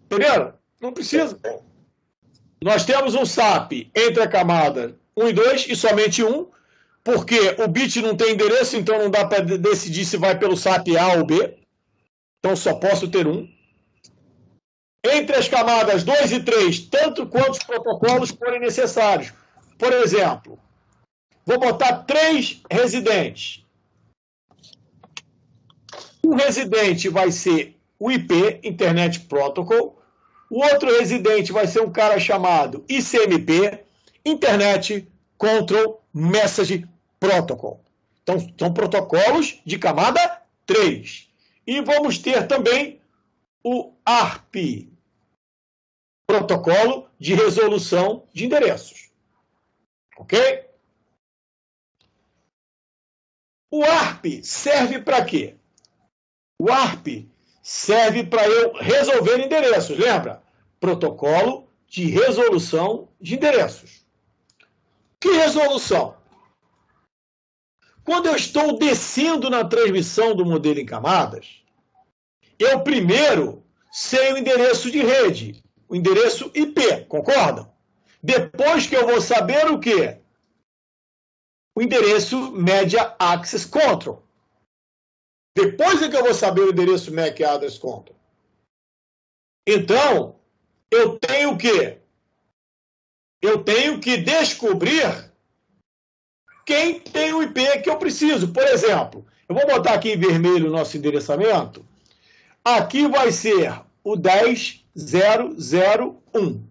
Entenderam? Não precisa. Nós temos um SAP entre a camada 1 e 2 e somente 1, porque o bit não tem endereço, então não dá para decidir se vai pelo SAP A ou B. Então só posso ter um. Entre as camadas 2 e 3, tanto quantos protocolos forem necessários. Por exemplo, vou botar 3 residentes. Um residente vai ser o IP, Internet Protocol. O outro residente vai ser um cara chamado ICMP, Internet Control Message Protocol. Então, são protocolos de camada 3. E vamos ter também o ARP, Protocolo de Resolução de Endereços. Ok? O ARP serve para quê? O ARP serve para eu resolver endereços, lembra? Protocolo de resolução de endereços. Que resolução? Quando eu estou descendo na transmissão do modelo em camadas, eu primeiro sei o endereço de rede, o endereço IP, concordam? Depois que eu vou saber o quê? O endereço Media Access Control. Depois é que eu vou saber o endereço MAC Address Control. Então, eu tenho o quê? Eu tenho que descobrir quem tem o IP que eu preciso. Por exemplo, eu vou botar aqui em vermelho o nosso endereçamento. Aqui vai ser o 10.0.0.1.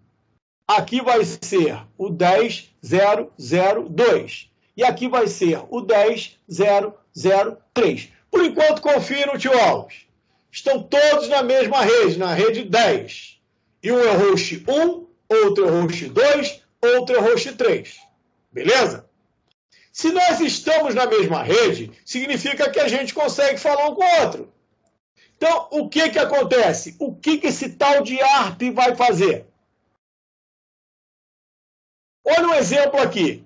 Aqui vai ser o 10.0.0.2. E aqui vai ser o 10.0.0.3. Por enquanto, confie no tio Alves. Estão todos na mesma rede, na rede 10. E um é o host 1, outro é o host 2, outro é o host 3. Beleza? Se nós estamos na mesma rede, significa que a gente consegue falar um com o outro. Então, o que acontece? O que esse tal de ARP vai fazer? Olha um exemplo aqui.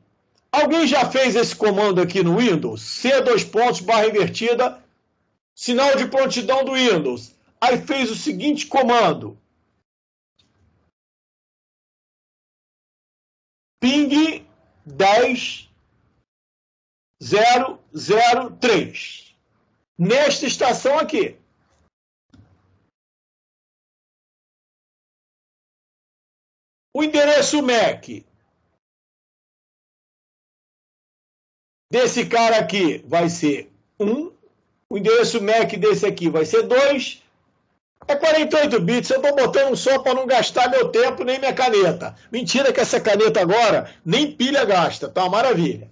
Alguém já fez esse comando aqui no Windows? C:/invertida, sinal de prontidão do Windows. Aí fez o seguinte comando. Ping 10.0.0.3. Nesta estação aqui. O endereço MAC desse cara aqui vai ser 1. O endereço MAC desse aqui vai ser 2. É 48 bits. Eu estou botando só para não gastar meu tempo nem minha caneta. Mentira que essa caneta agora nem pilha gasta. Tá uma maravilha.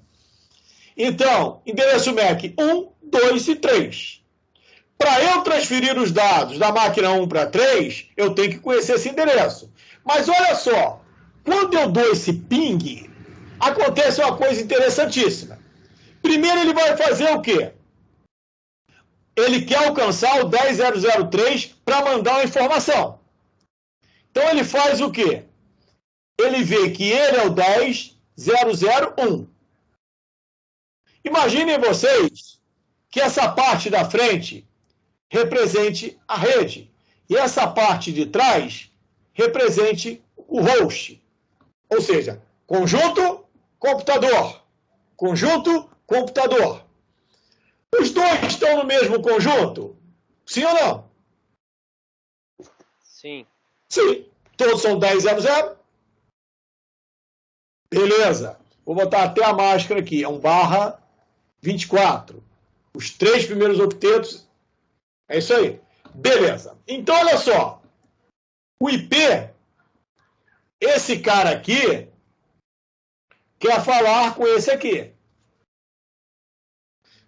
Então, endereço MAC 1, 2 e 3. Para eu transferir os dados da máquina 1 para 3, eu tenho que conhecer esse endereço. Mas olha só, quando eu dou esse ping, acontece uma coisa interessantíssima. Primeiro ele vai fazer o quê? Ele quer alcançar o 10.0.0.3 para mandar uma informação. Então ele faz o quê? Ele vê que ele é o 10.0.0.1. Imaginem vocês que essa parte da frente represente a rede e essa parte de trás represente o host. Ou seja, conjunto, computador. Conjunto, computador. Os dois estão no mesmo conjunto? Sim ou não? Sim. Sim. Todos são 10.00? Beleza. Vou botar até a máscara aqui. É 1/24. Os 3 primeiros octetos. É isso aí. Beleza. Então, olha só. O IP, esse cara aqui, quer falar com esse aqui.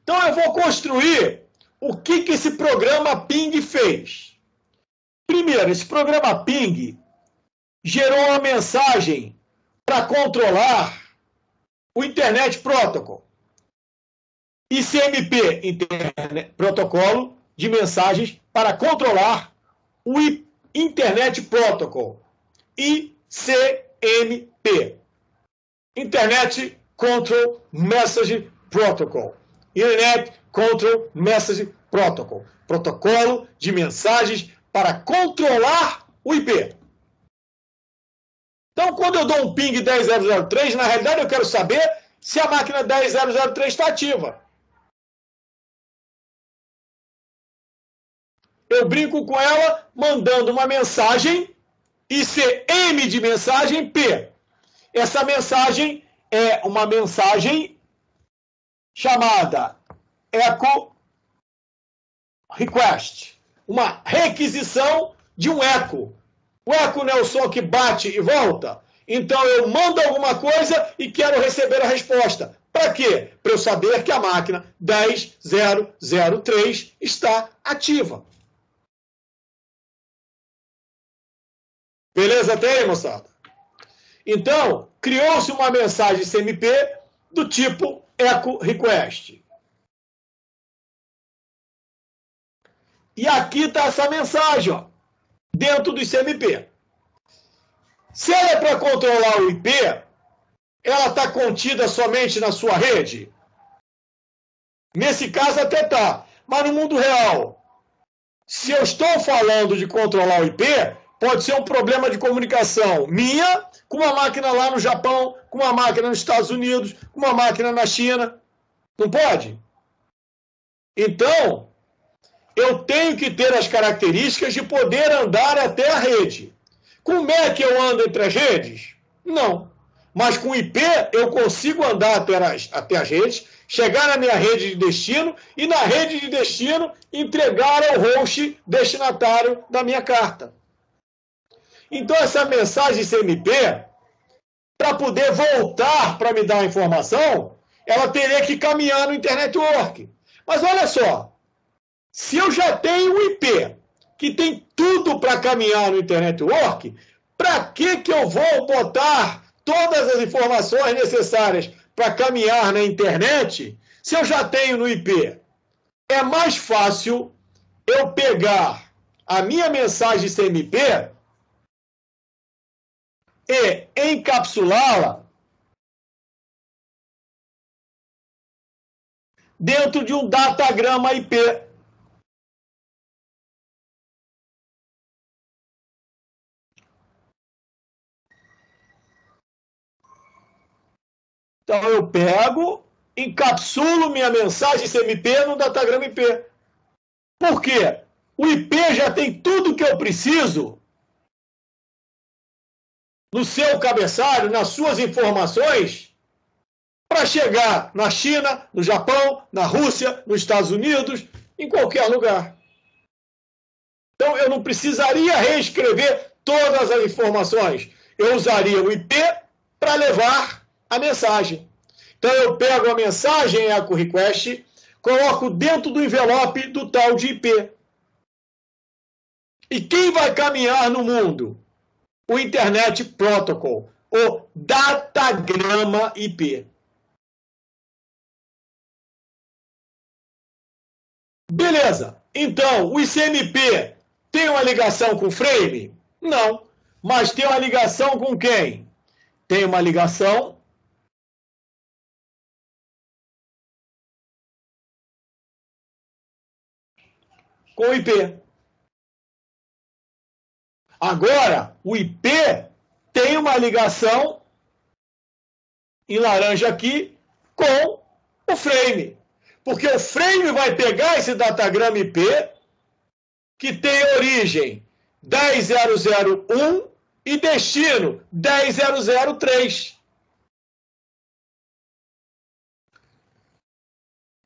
Então, eu vou construir o que esse programa ping fez. Primeiro, esse programa ping gerou uma mensagem para controlar o Internet Protocol. ICMP, Protocolo de Mensagens para controlar o Internet Protocol. ICMP. Internet Control Message Protocol. Internet Control Message Protocol. Protocolo de mensagens para controlar o IP. Então, quando eu dou um ping 10.003, na realidade eu quero saber se a máquina 10.003 está ativa. Eu brinco com ela mandando uma mensagem, ICM de mensagem P. Essa mensagem é uma mensagem chamada echo request, uma requisição de um eco. O eco não é o som que bate e volta? Então eu mando alguma coisa e quero receber a resposta. Para quê? Para eu saber que a máquina 10.003 está ativa. Beleza até aí, moçada? Então, criou-se uma mensagem CMP do tipo echo request. E aqui está essa mensagem, ó, dentro do CMP. Se ela é para controlar o IP, ela está contida somente na sua rede? Nesse caso até está. Mas no mundo real, se eu estou falando de controlar o IP, pode ser um problema de comunicação minha com uma máquina lá no Japão, com uma máquina nos Estados Unidos, com uma máquina na China. Não pode? Então, eu tenho que ter as características de poder andar até a rede. Como é que eu ando entre as redes? Não. Mas com IP eu consigo andar até as redes, chegar na minha rede de destino e na rede de destino entregar ao host destinatário da minha carta. Então essa mensagem CMP, para poder voltar para me dar a informação, ela teria que caminhar no Internet Work. Mas olha só, se eu já tenho um IP que tem tudo para caminhar no Internet Work, para que eu vou botar todas as informações necessárias para caminhar na internet se eu já tenho no IP? É mais fácil eu pegar a minha mensagem CMP e encapsulá-la dentro de um datagrama IP. Então eu pego, encapsulo minha mensagem CMP no datagrama IP. Por quê? O IP já tem tudo que eu preciso no seu cabeçalho, nas suas informações, para chegar na China, no Japão, na Rússia, nos Estados Unidos, em qualquer lugar. Então eu não precisaria reescrever todas as informações. Eu usaria o IP para levar a mensagem. Então eu pego a mensagem echo request, coloco dentro do envelope do tal de IP. E quem vai caminhar no mundo? O Internet Protocol, o datagrama IP. Beleza. Então, o ICMP tem uma ligação com o frame? Não. Mas tem uma ligação com quem? Tem uma ligação com o IP. Agora, o IP tem uma ligação, em laranja aqui, com o frame. Porque o frame vai pegar esse datagrama IP, que tem origem 10.0.0.1 e destino 10.0.0.3.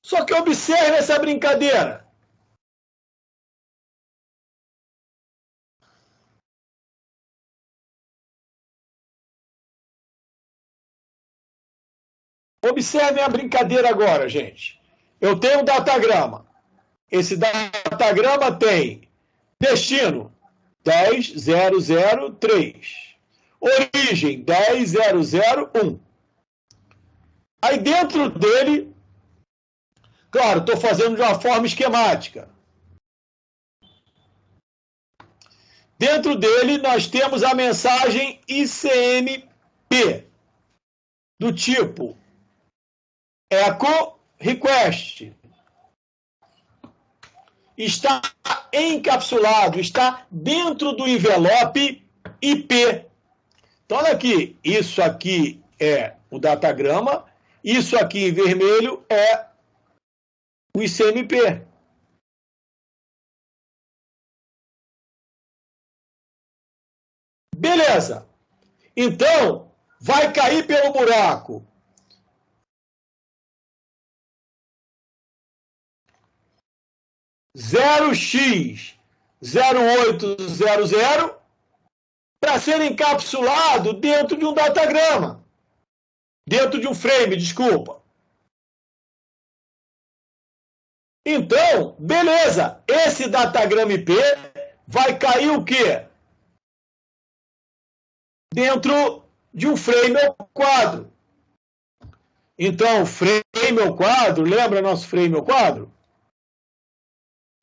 Só que observe essa brincadeira. Observem a brincadeira agora, gente. Eu tenho um datagrama. Esse datagrama tem destino 10.0.0.3. Origem 10.0.0.1. Aí dentro dele, claro, estou fazendo de uma forma esquemática. Dentro dele nós temos a mensagem ICMP, do tipo echo request. Está encapsulado, está dentro do envelope IP. Então, olha aqui, isso aqui é o datagrama, isso aqui em vermelho é o ICMP. Beleza. Então, vai cair pelo buraco 0x0800 para ser encapsulado dentro de um datagrama. Dentro de um frame, desculpa. Então, beleza. Esse datagrama IP vai cair o quê? Dentro de um frame ou quadro. Então, frame ou quadro, lembra nosso frame ou quadro?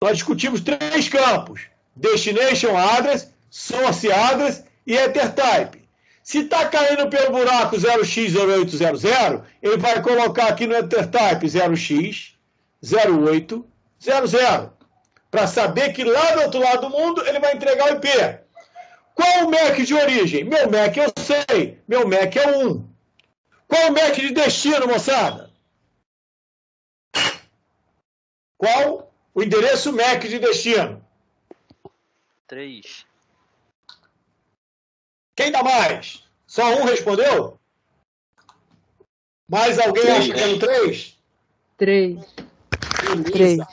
Nós discutimos 3 campos: Destination Address, Source Address e Ether Type. Se está caindo pelo buraco 0x0800, ele vai colocar aqui no Ether Type 0x0800, para saber que lá do outro lado do mundo ele vai entregar o IP. Qual o MAC de origem? Meu MAC eu sei, meu MAC é o 1. Qual o MAC de destino, moçada? Qual o endereço MAC de destino? 3. Quem dá mais? Só um respondeu? Mais alguém acha que é no 3? 3. Beleza.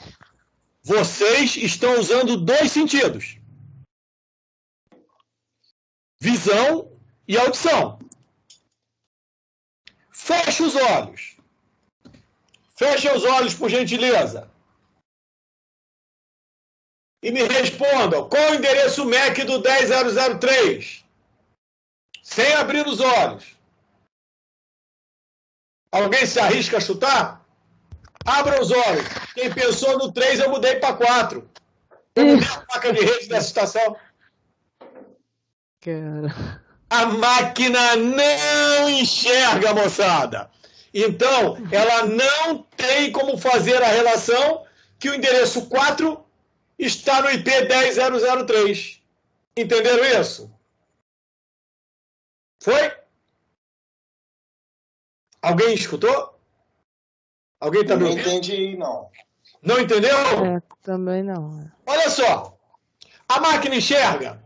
Vocês estão usando 2 sentidos: visão e audição. Feche os olhos. Feche os olhos, por gentileza. E me respondam, qual o endereço MAC do 10.0.0.3? Sem abrir os olhos. Alguém se arrisca a chutar? Abra os olhos. Quem pensou no 3, eu mudei para 4. Eu mudei a placa de rede dessa estação. Cara. A máquina não enxerga, moçada. Então, ela não tem como fazer a relação que o endereço 4 está no IP 10.0.0.3. Entenderam isso? Foi? Alguém escutou? Alguém está me Não ouvindo? entendi, não. Não entendeu? É, também não. Olha só. A máquina enxerga?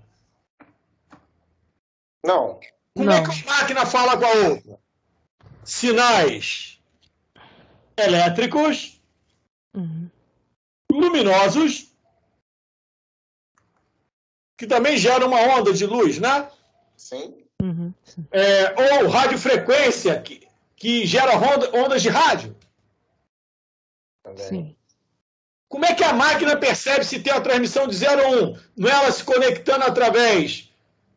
Não. Como é que a máquina fala com a outra? Sinais elétricos, Uhum. luminosos, que também geram uma onda de luz, né? Sim. Uhum. Sim. Ou radiofrequência, que gera ondas de rádio. Também. Sim. Como é que a máquina percebe se tem a transmissão de 0 a 1? Não é ela se conectando através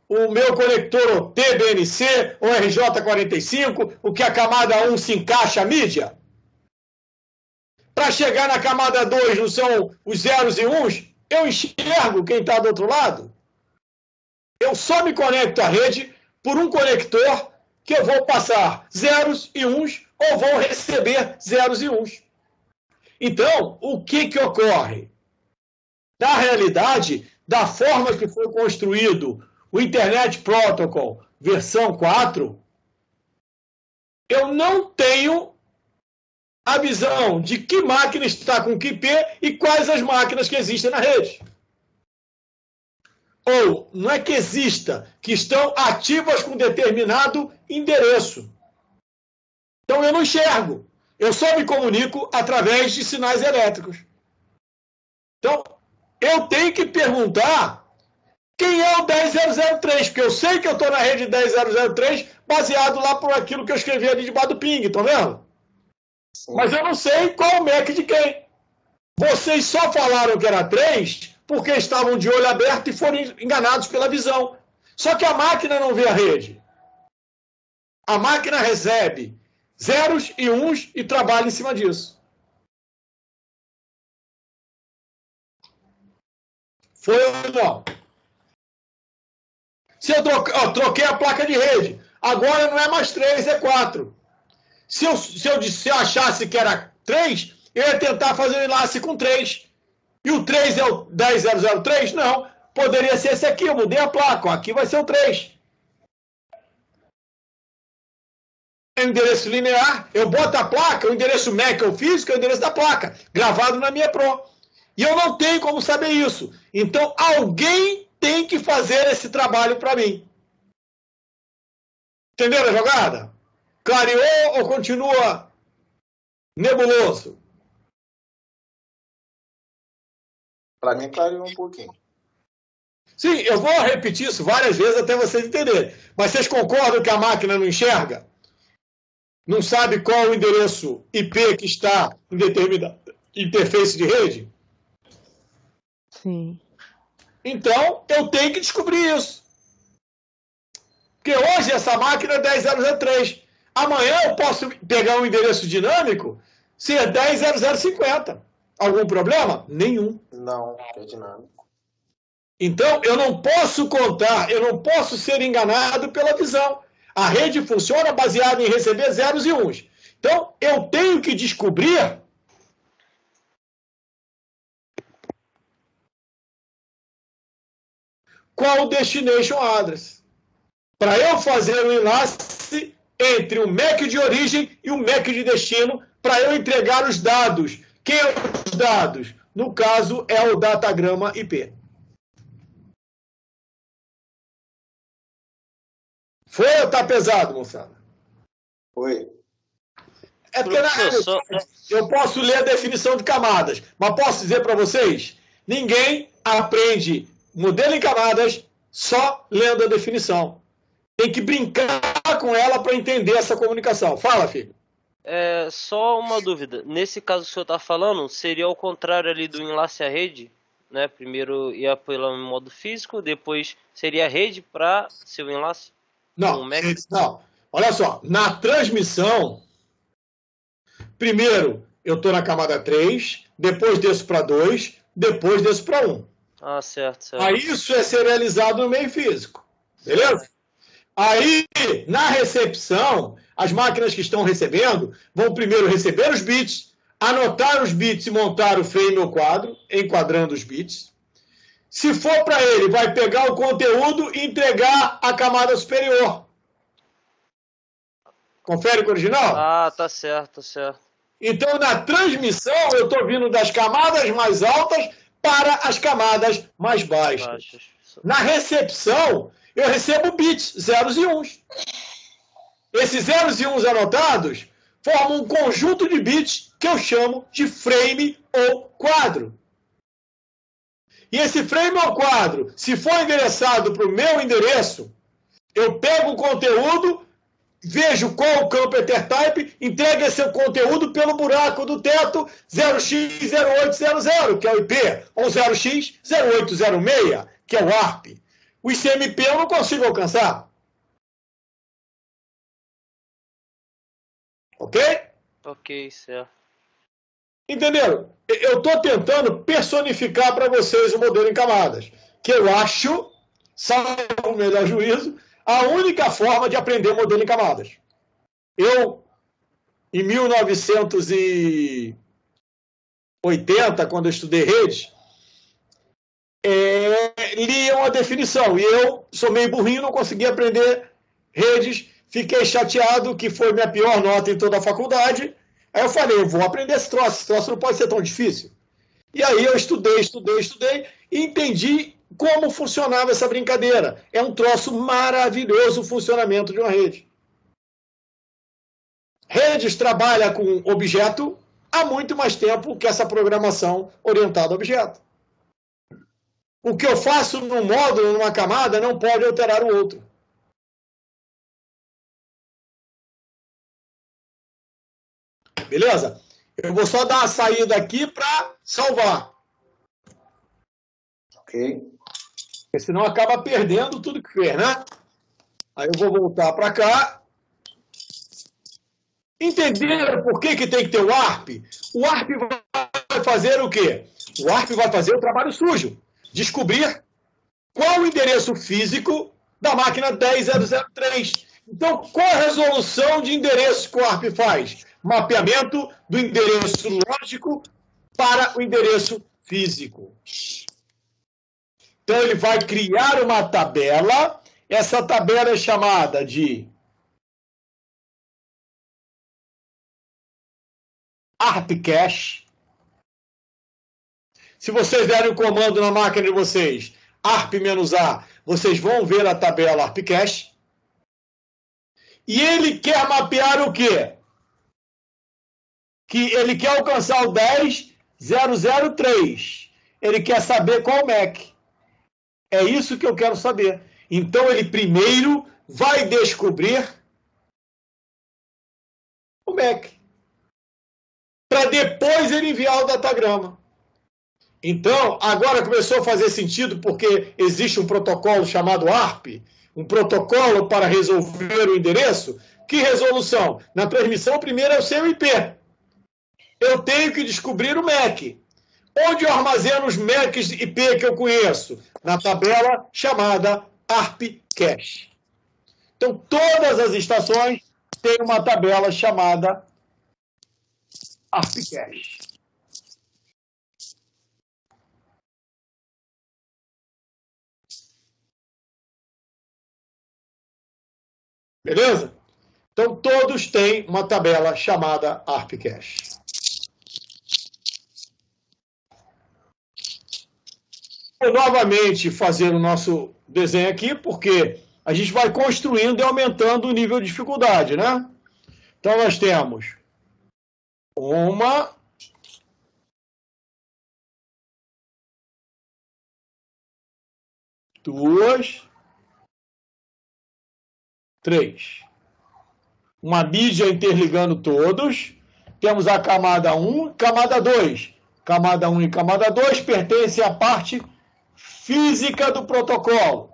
o meu conector TBNC ou RJ45, o que a camada 1 se encaixa a mídia? Para chegar na camada 2, não são os zeros e uns? Eu enxergo quem está do outro lado. Eu só me conecto à rede por um conector que eu vou passar zeros e uns ou vou receber zeros e uns. Então, o que ocorre? Na realidade, da forma que foi construído o Internet Protocol versão 4, eu não tenho a visão de que máquina está com que IP e quais as máquinas que existem na rede. Ou, não é que exista, que estão ativas com determinado endereço. Então, eu não enxergo. Eu só me comunico através de sinais elétricos. Então, eu tenho que perguntar quem é o 10003, porque eu sei que eu estou na rede 10003 baseado lá por aquilo que eu escrevi ali debaixo do ping, estão vendo? Sim. Mas eu não sei qual o MAC de quem. Vocês só falaram que era 3 porque estavam de olho aberto e foram enganados pela visão. Só que a máquina não vê a rede. A máquina recebe zeros e uns e trabalha em cima disso. Foi ou não? Se eu troquei a placa de rede, agora não é mais 3, é 4. Se eu achasse que era 3, eu ia tentar fazer um enlace com 3. E o 3 é o 10003? Não. Poderia ser esse aqui, eu mudei a placa. Ó, aqui vai ser o 3. É um endereço linear, eu boto a placa, o endereço MAC ou físico é o endereço da placa, gravado na minha Pro. E eu não tenho como saber isso. Então, alguém tem que fazer esse trabalho para mim. Entenderam a jogada? Clareou ou continua nebuloso? Para mim, clareou um pouquinho. Sim, eu vou repetir isso várias vezes até vocês entenderem. Mas vocês concordam que a máquina não enxerga? Não sabe qual o endereço IP que está em determinada interface de rede? Sim. Então, eu tenho que descobrir isso. Porque hoje essa máquina é 10003. Amanhã eu posso pegar um endereço dinâmico ser 100050. Algum problema? Nenhum. Não, é dinâmico. Então, eu não posso contar, eu não posso ser enganado pela visão. A rede funciona baseada em receber zeros e uns. Então, eu tenho que descobrir qual o destination address. Para eu fazer o enlace entre o MAC de origem e o MAC de destino, para eu entregar os dados. Quem é os dados? No caso, é o datagrama IP. Foi ou tá pesado, moçada? Foi. É porque eu posso ler a definição de camadas, mas posso dizer para vocês, ninguém aprende modelo em camadas só lendo a definição. Tem que brincar com ela para entender essa comunicação. Fala, filho. Só uma dúvida. Nesse caso que o senhor está falando, seria ao contrário ali do enlace à rede, né? Primeiro ia pelo modo físico, depois seria a rede para seu enlace? Não, não. Olha só, na transmissão, primeiro eu estou na camada 3, depois desço para 2, depois desço para 1. Ah, certo. Aí isso é serializado no meio físico. Beleza? Aí, na recepção, as máquinas que estão recebendo vão primeiro receber os bits, anotar os bits e montar o frame ou quadro, enquadrando os bits. Se for para ele, vai pegar o conteúdo e entregar a camada superior. Confere com o original? Ah, tá certo. Então, na transmissão, eu estou vindo das camadas mais altas para as camadas mais baixas. Na recepção, eu recebo bits, zeros e uns. Esses zeros e uns anotados formam um conjunto de bits que eu chamo de frame ou quadro. E esse frame ou quadro, se for endereçado para o meu endereço, eu pego o conteúdo, vejo qual o campo EtherType, entrego esse conteúdo pelo buraco do teto 0x0800, que é o IP, ou 0x0806, que é o ARP. O ICMP eu não consigo alcançar. Ok? Ok, certo. Entenderam? Eu estou tentando personificar para vocês o modelo em camadas, que eu acho, salvo o melhor juízo, a única forma de aprender modelo em camadas. Eu, em 1980, quando eu estudei redes, lia uma definição, e eu sou meio burrinho, não consegui aprender redes, fiquei chateado, que foi minha pior nota em toda a faculdade. Aí eu falei, eu vou aprender esse troço não pode ser tão difícil. E aí eu estudei e entendi como funcionava essa brincadeira. É um troço maravilhoso o funcionamento de uma rede. Redes trabalha com objeto há muito mais tempo que essa programação orientada a objeto. O que eu faço num módulo, numa camada, não pode alterar o outro. Beleza? Eu vou só dar uma saída aqui para salvar. Ok. Porque senão acaba perdendo tudo que fez, né? Aí eu vou voltar para cá. Entenderam por que tem que ter o ARP? O ARP vai fazer o quê? O ARP vai fazer o trabalho sujo. Descobrir qual o endereço físico da máquina 10003. Então, qual a resolução de endereço que o ARP faz? Mapeamento do endereço lógico para o endereço físico. Então, ele vai criar uma tabela. Essa tabela é chamada de ARP Cache. Se vocês derem o comando na máquina de vocês, ARP-A, vocês vão ver a tabela ARP Cache. E ele quer mapear o quê? Que ele quer alcançar o 10003. Ele quer saber qual o MAC. É isso que eu quero saber. Então, ele primeiro vai descobrir o MAC. Para depois ele enviar o datagrama. Então, agora começou a fazer sentido porque existe um protocolo chamado ARP, um protocolo para resolver o endereço. Que resolução? Na transmissão, primeiro eu sei o IP. Eu tenho que descobrir o MAC. Onde eu armazeno os MACs IP que eu conheço? Na tabela chamada ARP Cache. Então, todas as estações têm uma tabela chamada ARP Cache. Beleza? Então, todos têm uma tabela chamada ARP Cache. Vou novamente fazer o nosso desenho aqui, porque a gente vai construindo e aumentando o nível de dificuldade, né? Então, nós temos uma, duas, três. Uma mídia interligando todos. Temos a camada 1 e camada 2. Camada 1 e camada 2 pertencem à parte física do protocolo.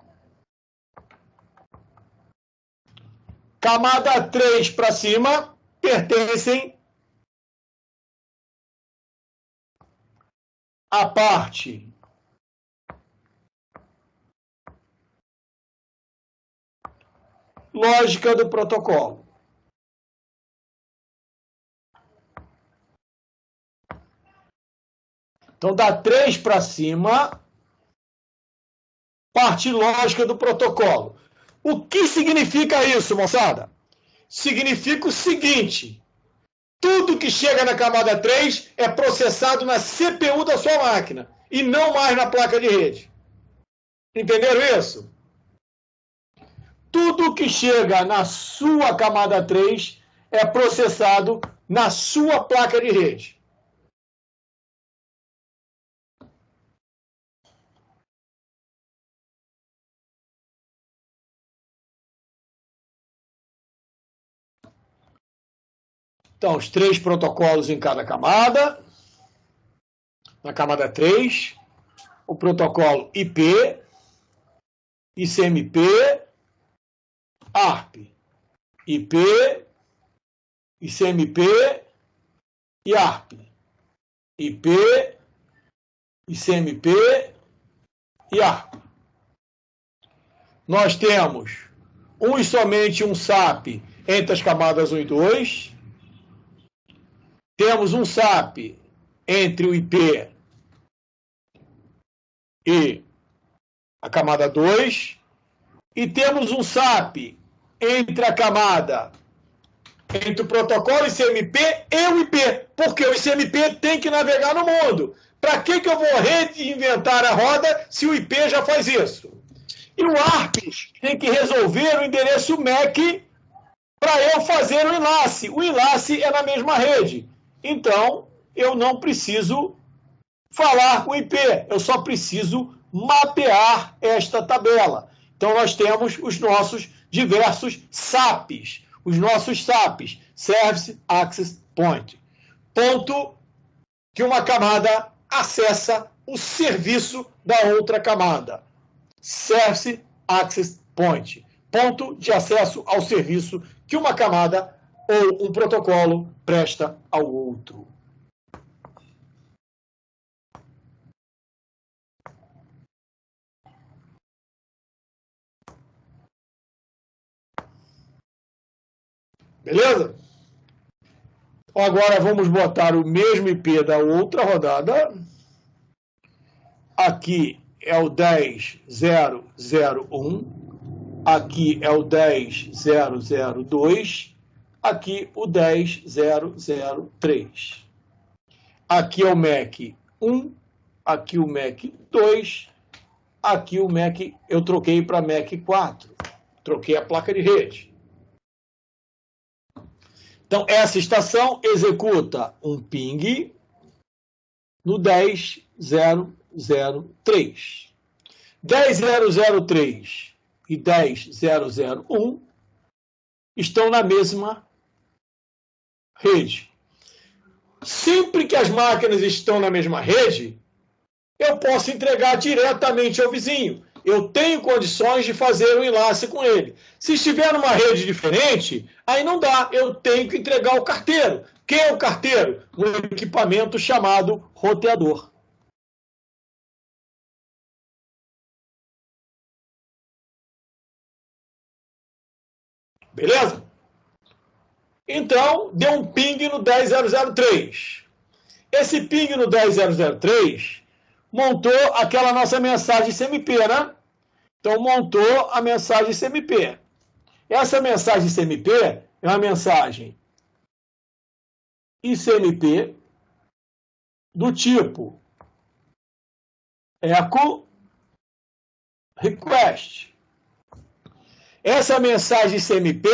Camada 3 para cima pertencem à parte lógica do protocolo. Então, da 3 para cima, parte lógica do protocolo. O que significa isso, moçada? Significa o seguinte: tudo que chega na camada 3 é processado na CPU da sua máquina e não mais na placa de rede. Entenderam isso? Tudo que chega na sua camada 3 é processado na sua placa de rede. Então, os 3 protocolos em cada camada. Na camada 3, o protocolo IP, ICMP, ARP, IP, ICMP e ARP. IP, ICMP e ARP. Nós temos e somente um SAP entre as camadas 1 e 2. Temos um SAP entre o IP e a camada 2. E temos um SAP entre a camada entre o protocolo ICMP e o IP, porque o ICMP tem que navegar no mundo. Para que eu vou reinventar a roda se o IP já faz isso? E o ARP tem que resolver o endereço MAC para eu fazer o enlace. O enlace é na mesma rede. Então, eu não preciso falar o IP, eu só preciso mapear esta tabela. Então, nós temos os nossos diversos SAPs, Service Access Point, ponto que uma camada acessa o serviço da outra camada. Service Access Point, ponto de acesso ao serviço que uma camada ou um protocolo presta ao outro. Beleza? Agora vamos botar o mesmo IP da outra rodada. Aqui é o 10.0.0.1. Aqui é o 10.0.0.2. Aqui o 10.0.0.3. Aqui é o MAC 1. Aqui o MAC 2. Aqui o MAC, eu troquei para MAC 4. Troquei a placa de rede. Então, essa estação executa um ping no 10.0.0.3. 10.0.0.3 e 10.0.0.1 estão na mesma rede. Sempre que as máquinas estão na mesma rede, eu posso entregar diretamente ao vizinho. Eu tenho condições de fazer um enlace com ele. Se estiver numa rede diferente, aí não dá. Eu tenho que entregar o carteiro. Quem é o carteiro? Um equipamento chamado roteador. Beleza? Então, deu um ping no 10.0.0.3. Esse ping no 10.0.0.3 montou aquela nossa mensagem CMP, né? Então, montou a mensagem CMP. Essa mensagem CMP é uma mensagem ICMP do tipo echo request. Essa mensagem CMP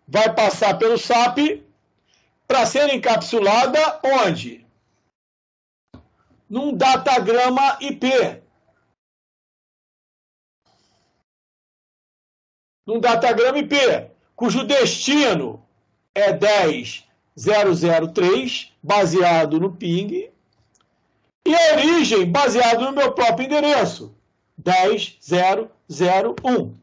vai passar pelo SAP para ser encapsulada onde? Num datagrama IP. Num datagrama IP, cujo destino é 10.0.0.3, baseado no ping, e a origem baseado no meu próprio endereço, 10.0.0.1.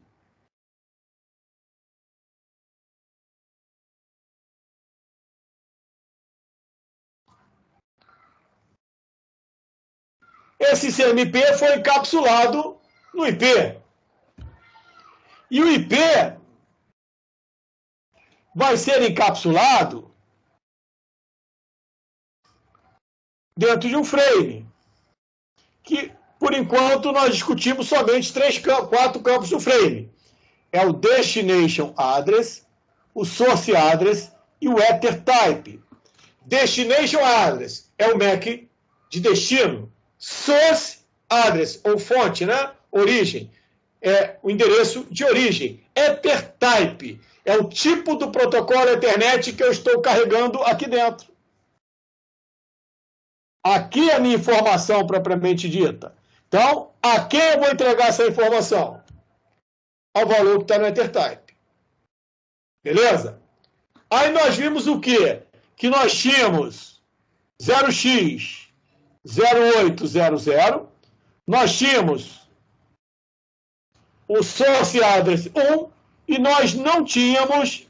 Esse CMP foi encapsulado no IP. E o IP vai ser encapsulado dentro de um frame, que, por enquanto, nós discutimos somente 4 campos do frame. É o Destination Address, o Source Address e o Ether Type. Destination Address é o MAC de destino. Source Address, ou fonte, né? Origem, é o endereço de origem. Ether Type é o tipo do protocolo Ethernet que eu estou carregando aqui dentro. Aqui é a minha informação propriamente dita. Então, a quem eu vou entregar essa informação? Ao valor que está no Ether Type. Beleza? Aí nós vimos o quê? Que nós tínhamos 0x0800, nós tínhamos o Source Address 1 e nós não tínhamos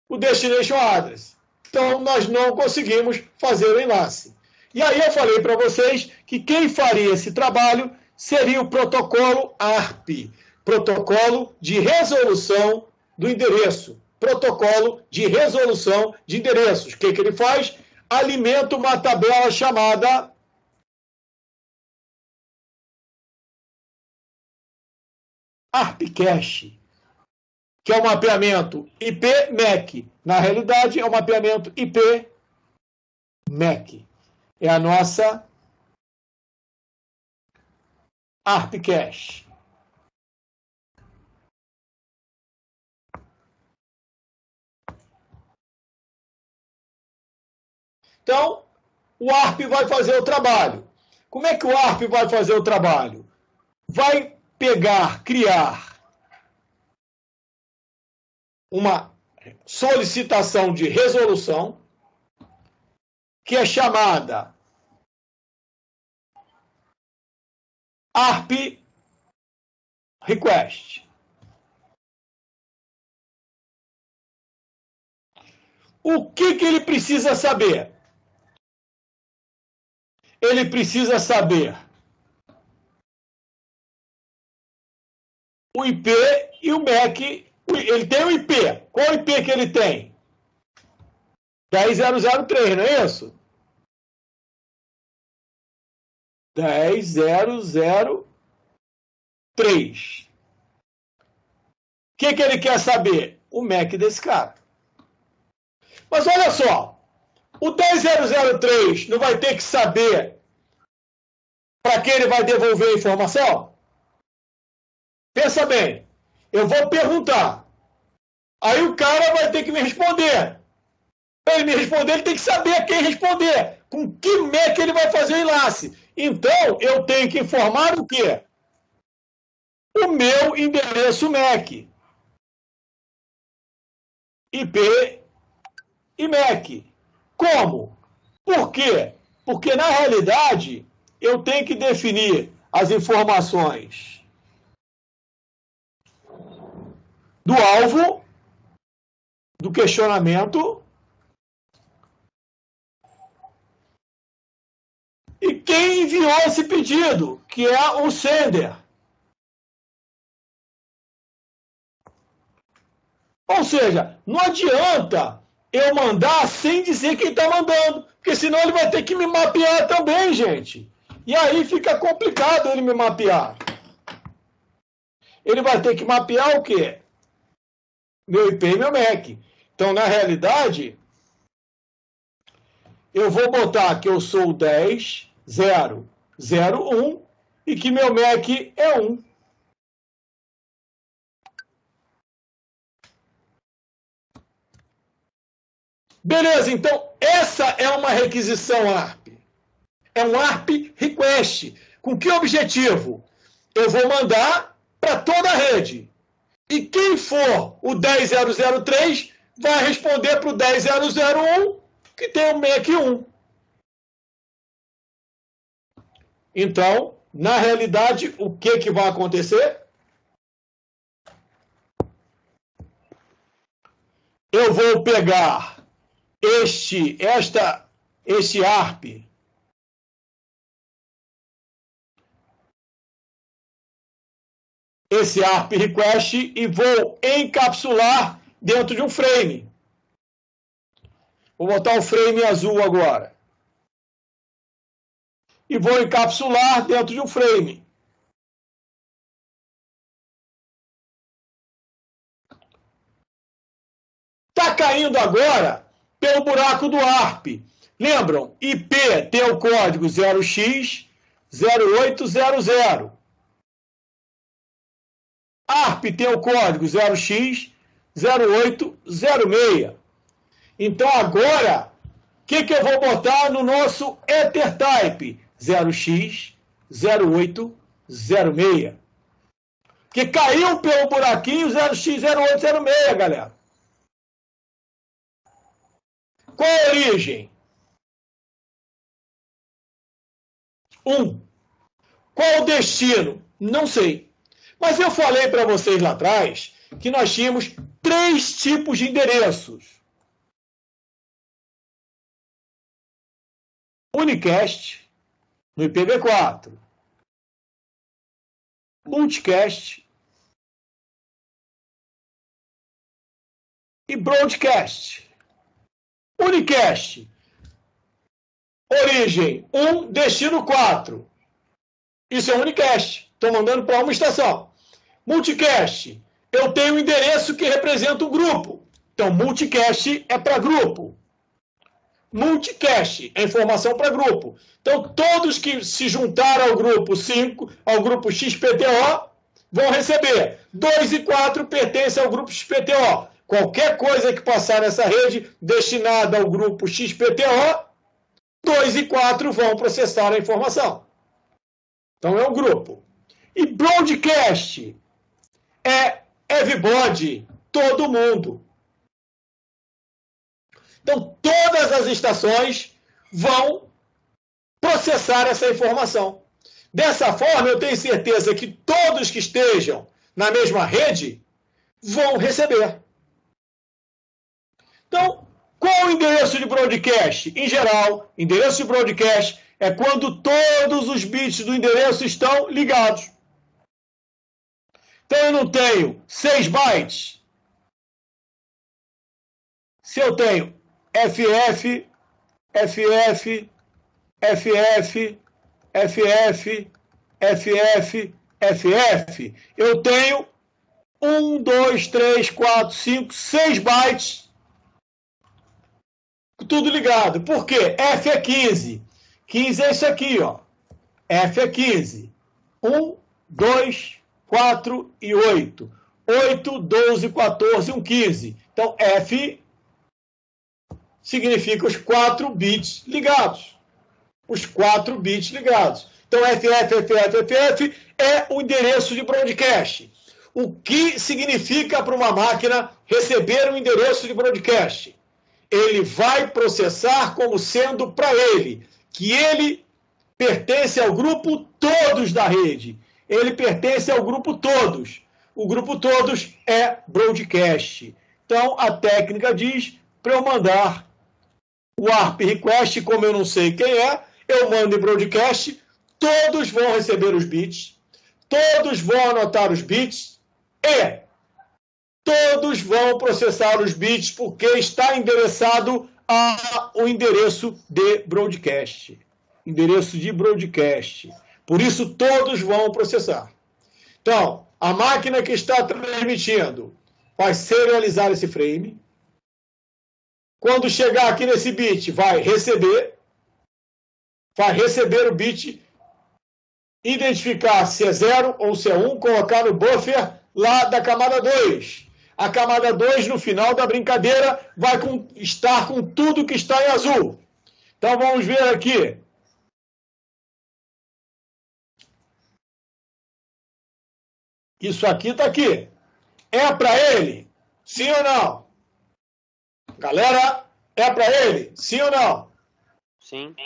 o Destination Address. Então, nós não conseguimos fazer o enlace. E aí eu falei para vocês que quem faria esse trabalho seria o protocolo ARP, protocolo de resolução do endereço. Protocolo de resolução de endereços. O que ele faz? Alimenta uma tabela chamada ARP Cache, que é o mapeamento IP-MAC. Na realidade, é o mapeamento IP-MAC. É a nossa ARP Cache. Então, o ARP vai fazer o trabalho. Como é que o ARP vai fazer o trabalho? Vai pegar, criar uma solicitação de resolução, que é chamada ARP Request. O que ele precisa saber? Ele precisa saber o IP e o MAC. Ele tem o IP. Qual o IP que ele tem? 10.003, não é isso? 10.003. O que ele quer saber? O MAC desse cara. Mas olha só, o 10.003 não vai ter que saber para quem ele vai devolver a informação? Pensa bem, eu vou perguntar. Aí o cara vai ter que me responder. Para ele me responder, ele tem que saber a quem responder. Com que MAC ele vai fazer o enlace. Então, eu tenho que informar o quê? O meu endereço MAC. IP e MAC. Como? Por quê? Porque, na realidade, eu tenho que definir as informações do alvo, do questionamento, e quem enviou esse pedido, que é o sender. Ou seja, não adianta eu mandar sem dizer quem está mandando, porque senão ele vai ter que me mapear também, gente. E aí fica complicado ele me mapear. Ele vai ter que mapear o quê? Meu IP e meu MAC. Então, na realidade, eu vou botar que eu sou 10.0.0.1 e que meu MAC é 1. Beleza, então essa é uma requisição ARP. É um ARP Request. Com que objetivo? Eu vou mandar para toda a rede. E quem for o 10.003 vai responder para o 10.0.0.1, que tem o MAC 1. Então, na realidade, o que vai acontecer? Eu vou pegar este ARP, esse ARP Request, e vou encapsular dentro de um frame. Vou botar um frame azul agora. E vou encapsular dentro de um frame. Está caindo agora pelo buraco do ARP. Lembram? IP tem o código 0x0800. ARP tem o código 0x0806. Então agora, o que eu vou botar no nosso EtherType? 0x0806. Que caiu pelo buraquinho 0x0806, galera. Qual a origem? 1. Qual o destino? Não sei. Mas eu falei para vocês lá atrás que nós tínhamos 3 tipos de endereços. Unicast, no IPv4. Multicast e Broadcast. Unicast, origem 1, destino 4. Isso é unicast. Estou mandando para uma estação. Multicast, eu tenho um endereço que representa um grupo. Então, multicache é para grupo. Multicache é informação para grupo. Então, todos que se juntaram ao grupo 5, ao grupo XPTO, vão receber. 2 e 4 pertencem ao grupo XPTO. Qualquer coisa que passar nessa rede destinada ao grupo XPTO, 2 e 4 vão processar a informação. Então, é um grupo. E broadcast é everybody, todo mundo. Então, todas as estações vão processar essa informação. Dessa forma, eu tenho certeza que todos que estejam na mesma rede vão receber. Então, qual o endereço de broadcast? Em geral, endereço de broadcast é quando todos os bits do endereço estão ligados. Então, eu não tenho 6 bytes. Se eu tenho FF, FF, FF, FF, FF, FF, eu tenho 1, 2, 3, 4, 5, 6 bytes, tudo ligado. Por quê? F é 15. 15 é isso aqui, ó. F é 15. 1, 2, 4 e 8. 8, 12, 14 e 15. Então, F significa os 4 bits ligados. Os 4 bits ligados. Então, FF é o endereço de broadcast. O que significa para uma máquina receber um endereço de broadcast? Ele vai processar como sendo para ele, que ele pertence ao grupo todos da rede. Ele pertence ao grupo todos. O grupo todos é broadcast. Então, a técnica diz para eu mandar o ARP request, como eu não sei quem é, eu mando em broadcast, todos vão receber os bits, todos vão anotar os bits e todos vão processar os bits porque está endereçado ao endereço de broadcast. Endereço de broadcast. Por isso, todos vão processar. Então, a máquina que está transmitindo vai serializar esse frame. Quando chegar aqui nesse bit, vai receber o bit, identificar se é 0 ou se é 1, colocar no buffer lá da camada 2. A camada 2, no final da brincadeira, vai estar com tudo que está em azul. Então, vamos ver aqui. Isso aqui está aqui. É para ele? Sim ou não? Galera, é para ele? Sim ou não? Sim.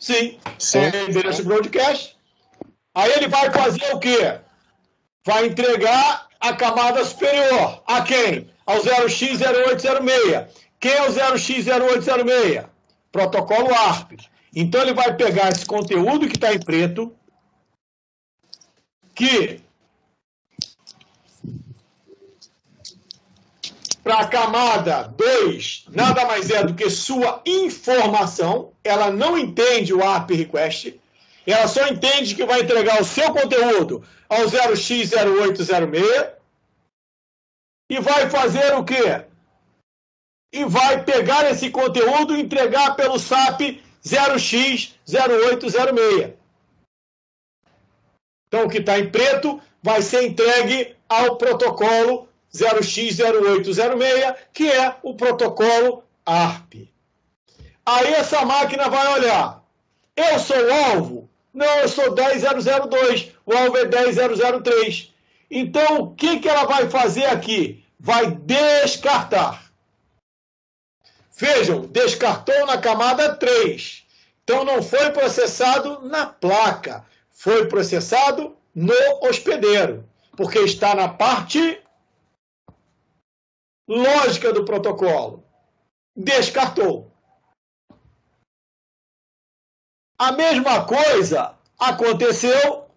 Sim. É endereço broadcast. Aí ele vai fazer o quê? Vai entregar a camada superior. A quem? Ao 0x0806. Quem é o 0x0806? Protocolo ARP. Então ele vai pegar esse conteúdo que está em preto, que para a camada 2 nada mais é do que sua informação. Ela não entende o ARP request. Ela só entende que vai entregar o seu conteúdo ao 0x0806 e vai fazer o quê? E vai pegar esse conteúdo e entregar pelo SAP 0x0806. Então, o que está em preto vai ser entregue ao protocolo 0x0806, que é o protocolo ARP. Aí essa máquina vai olhar. Eu sou o alvo? Não, eu sou 10002. O alvo é 10003. Então, o que ela vai fazer aqui? Vai descartar. Vejam, descartou na camada 3. Então, não foi processado na placa. Foi processado no hospedeiro. Porque está na parte lógica do protocolo. Descartou. A mesma coisa aconteceu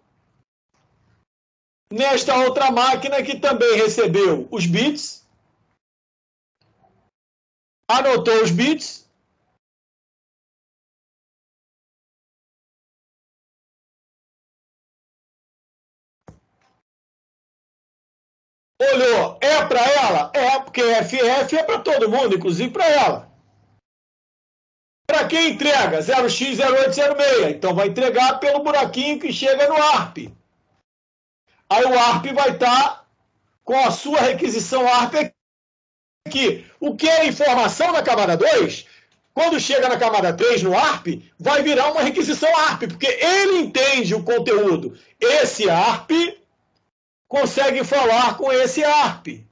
nesta outra máquina que também recebeu os bits, anotou os bits, Olhou, é para ela? É, porque FF é para todo mundo, inclusive para ela. Para quem entrega? 0x0806. Então vai entregar pelo buraquinho que chega no ARP. Aí o ARP vai estar com a sua requisição ARP aqui. O que é informação na camada 2, quando chega na camada 3, no ARP, vai virar uma requisição ARP, porque ele entende o conteúdo. Esse ARP consegue falar com esse ARP.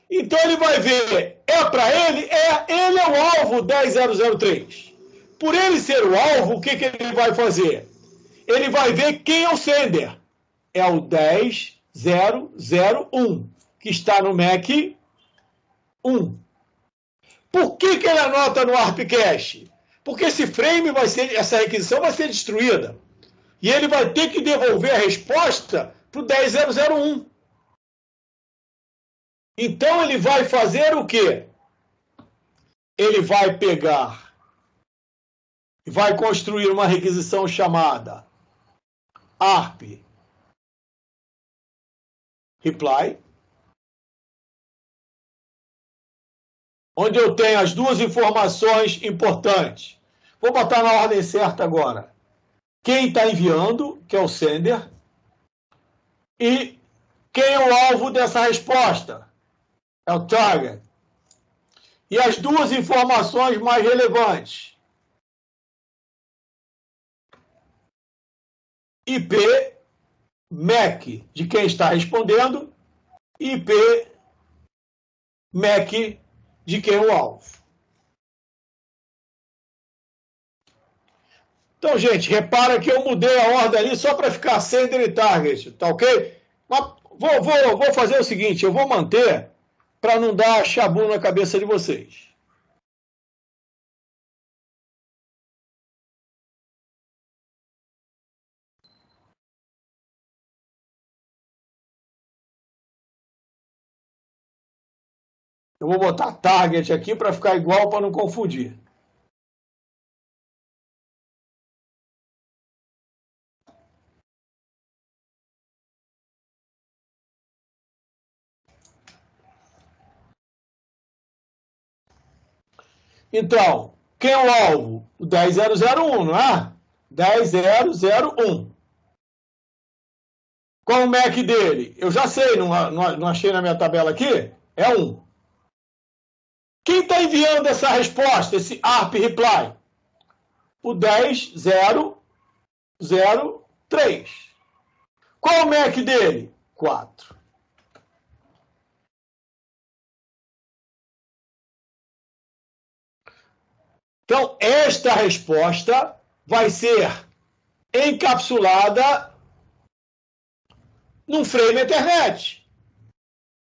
Então ele vai ver, é para ele? Ele é o alvo 10003. Por ele ser o alvo, o que ele vai fazer? Ele vai ver quem é o sender. É o 10001, que está no MAC 1. Por que ele anota no ARP Cache? Porque esse frame essa requisição vai ser destruída. E ele vai ter que devolver a resposta para o 10001. Então ele vai fazer o quê? Ele vai pegar e vai construir uma requisição chamada ARP reply, onde eu tenho as duas informações importantes. Vou botar na ordem certa agora. Quem está enviando, que é o sender, e quem é o alvo dessa resposta, é o target. E as duas informações mais relevantes. IP, MAC, de quem está respondendo, e IP, MAC, de quem é o alvo. Então, gente, repara que eu mudei a ordem ali só para ficar sender e target, tá ok? Mas vou fazer o seguinte, eu vou manter para não dar chabu na cabeça de vocês. Eu vou botar target aqui para ficar igual, para não confundir. Então, quem é o alvo? O 10001, não é? 10001. Qual o MAC dele? Eu já sei, não achei na minha tabela aqui. É 1. Quem está enviando essa resposta, esse ARP reply? O 10003. Qual o MAC dele? 4. Então, esta resposta vai ser encapsulada num frame Ethernet.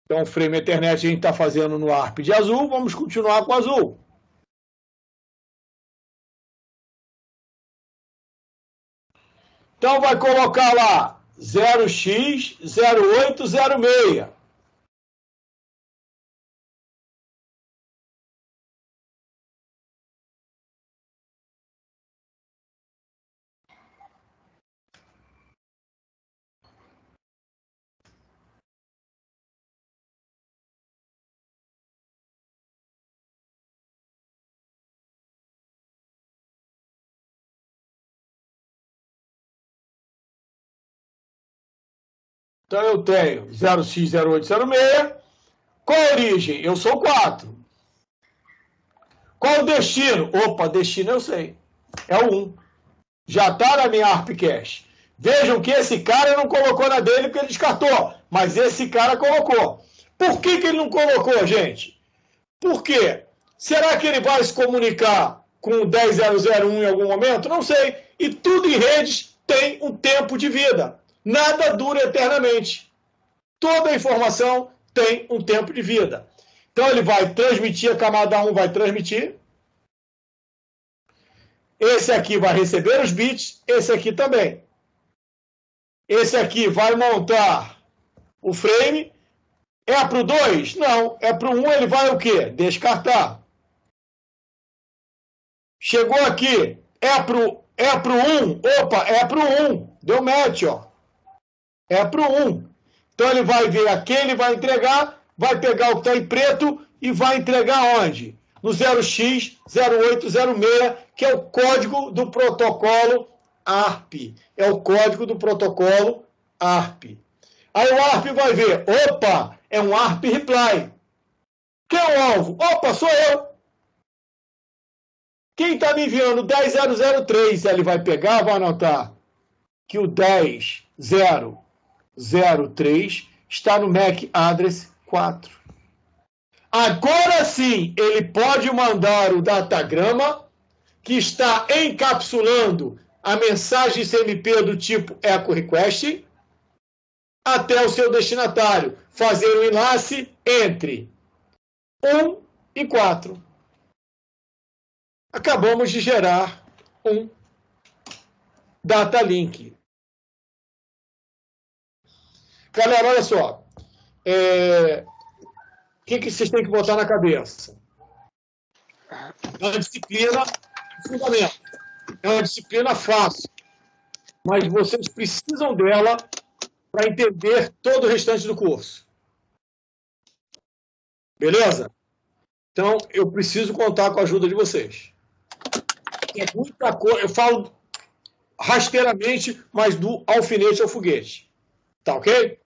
Então, o frame Ethernet a gente está fazendo no ARP de azul, vamos continuar com azul. Então, vai colocar lá 0x0806. Então, eu tenho 0x0806. Qual a origem? Eu sou 4. Qual o destino? Opa, destino eu sei. É o 1. Já está na minha ARP Cache. Vejam que esse cara não colocou na dele porque ele descartou. Mas esse cara colocou. Por que ele não colocou, gente? Por quê? Será que ele vai se comunicar com o 10001 em algum momento? Não sei. E tudo em redes tem um tempo de vida. Nada dura eternamente. Toda informação tem um tempo de vida. Então ele vai transmitir, a camada 1 vai transmitir. Esse aqui vai receber os bits, esse aqui também. Esse aqui vai montar o frame. É para o 2? Não. É para o 1, ele vai o quê? Descartar. Chegou aqui. É para o 1? Opa, é para o 1. Deu match, ó. É para o 1. Então ele vai ver aquele, vai entregar, vai pegar o que está em preto e vai entregar onde? No 0x0806, que é o código do protocolo ARP. É o código do protocolo ARP. Aí o ARP vai ver, opa, é um ARP reply. Quem é o alvo? Opa, sou eu. Quem está me enviando 10003, ele vai pegar, vai anotar que o 10003 está no MAC address 4. Agora sim, ele pode mandar o datagrama que está encapsulando a mensagem CMP do tipo echo request até o seu destinatário, fazer o enlace entre 1 e 4. Acabamos de gerar um data link. Galera, olha só. O que vocês têm que botar na cabeça? É uma disciplina de fundamento. É uma disciplina fácil. Mas vocês precisam dela para entender todo o restante do curso. Beleza? Então, eu preciso contar com a ajuda de vocês. É muita coisa. Eu falo rasteiramente, mas do alfinete ao foguete. Tá ok?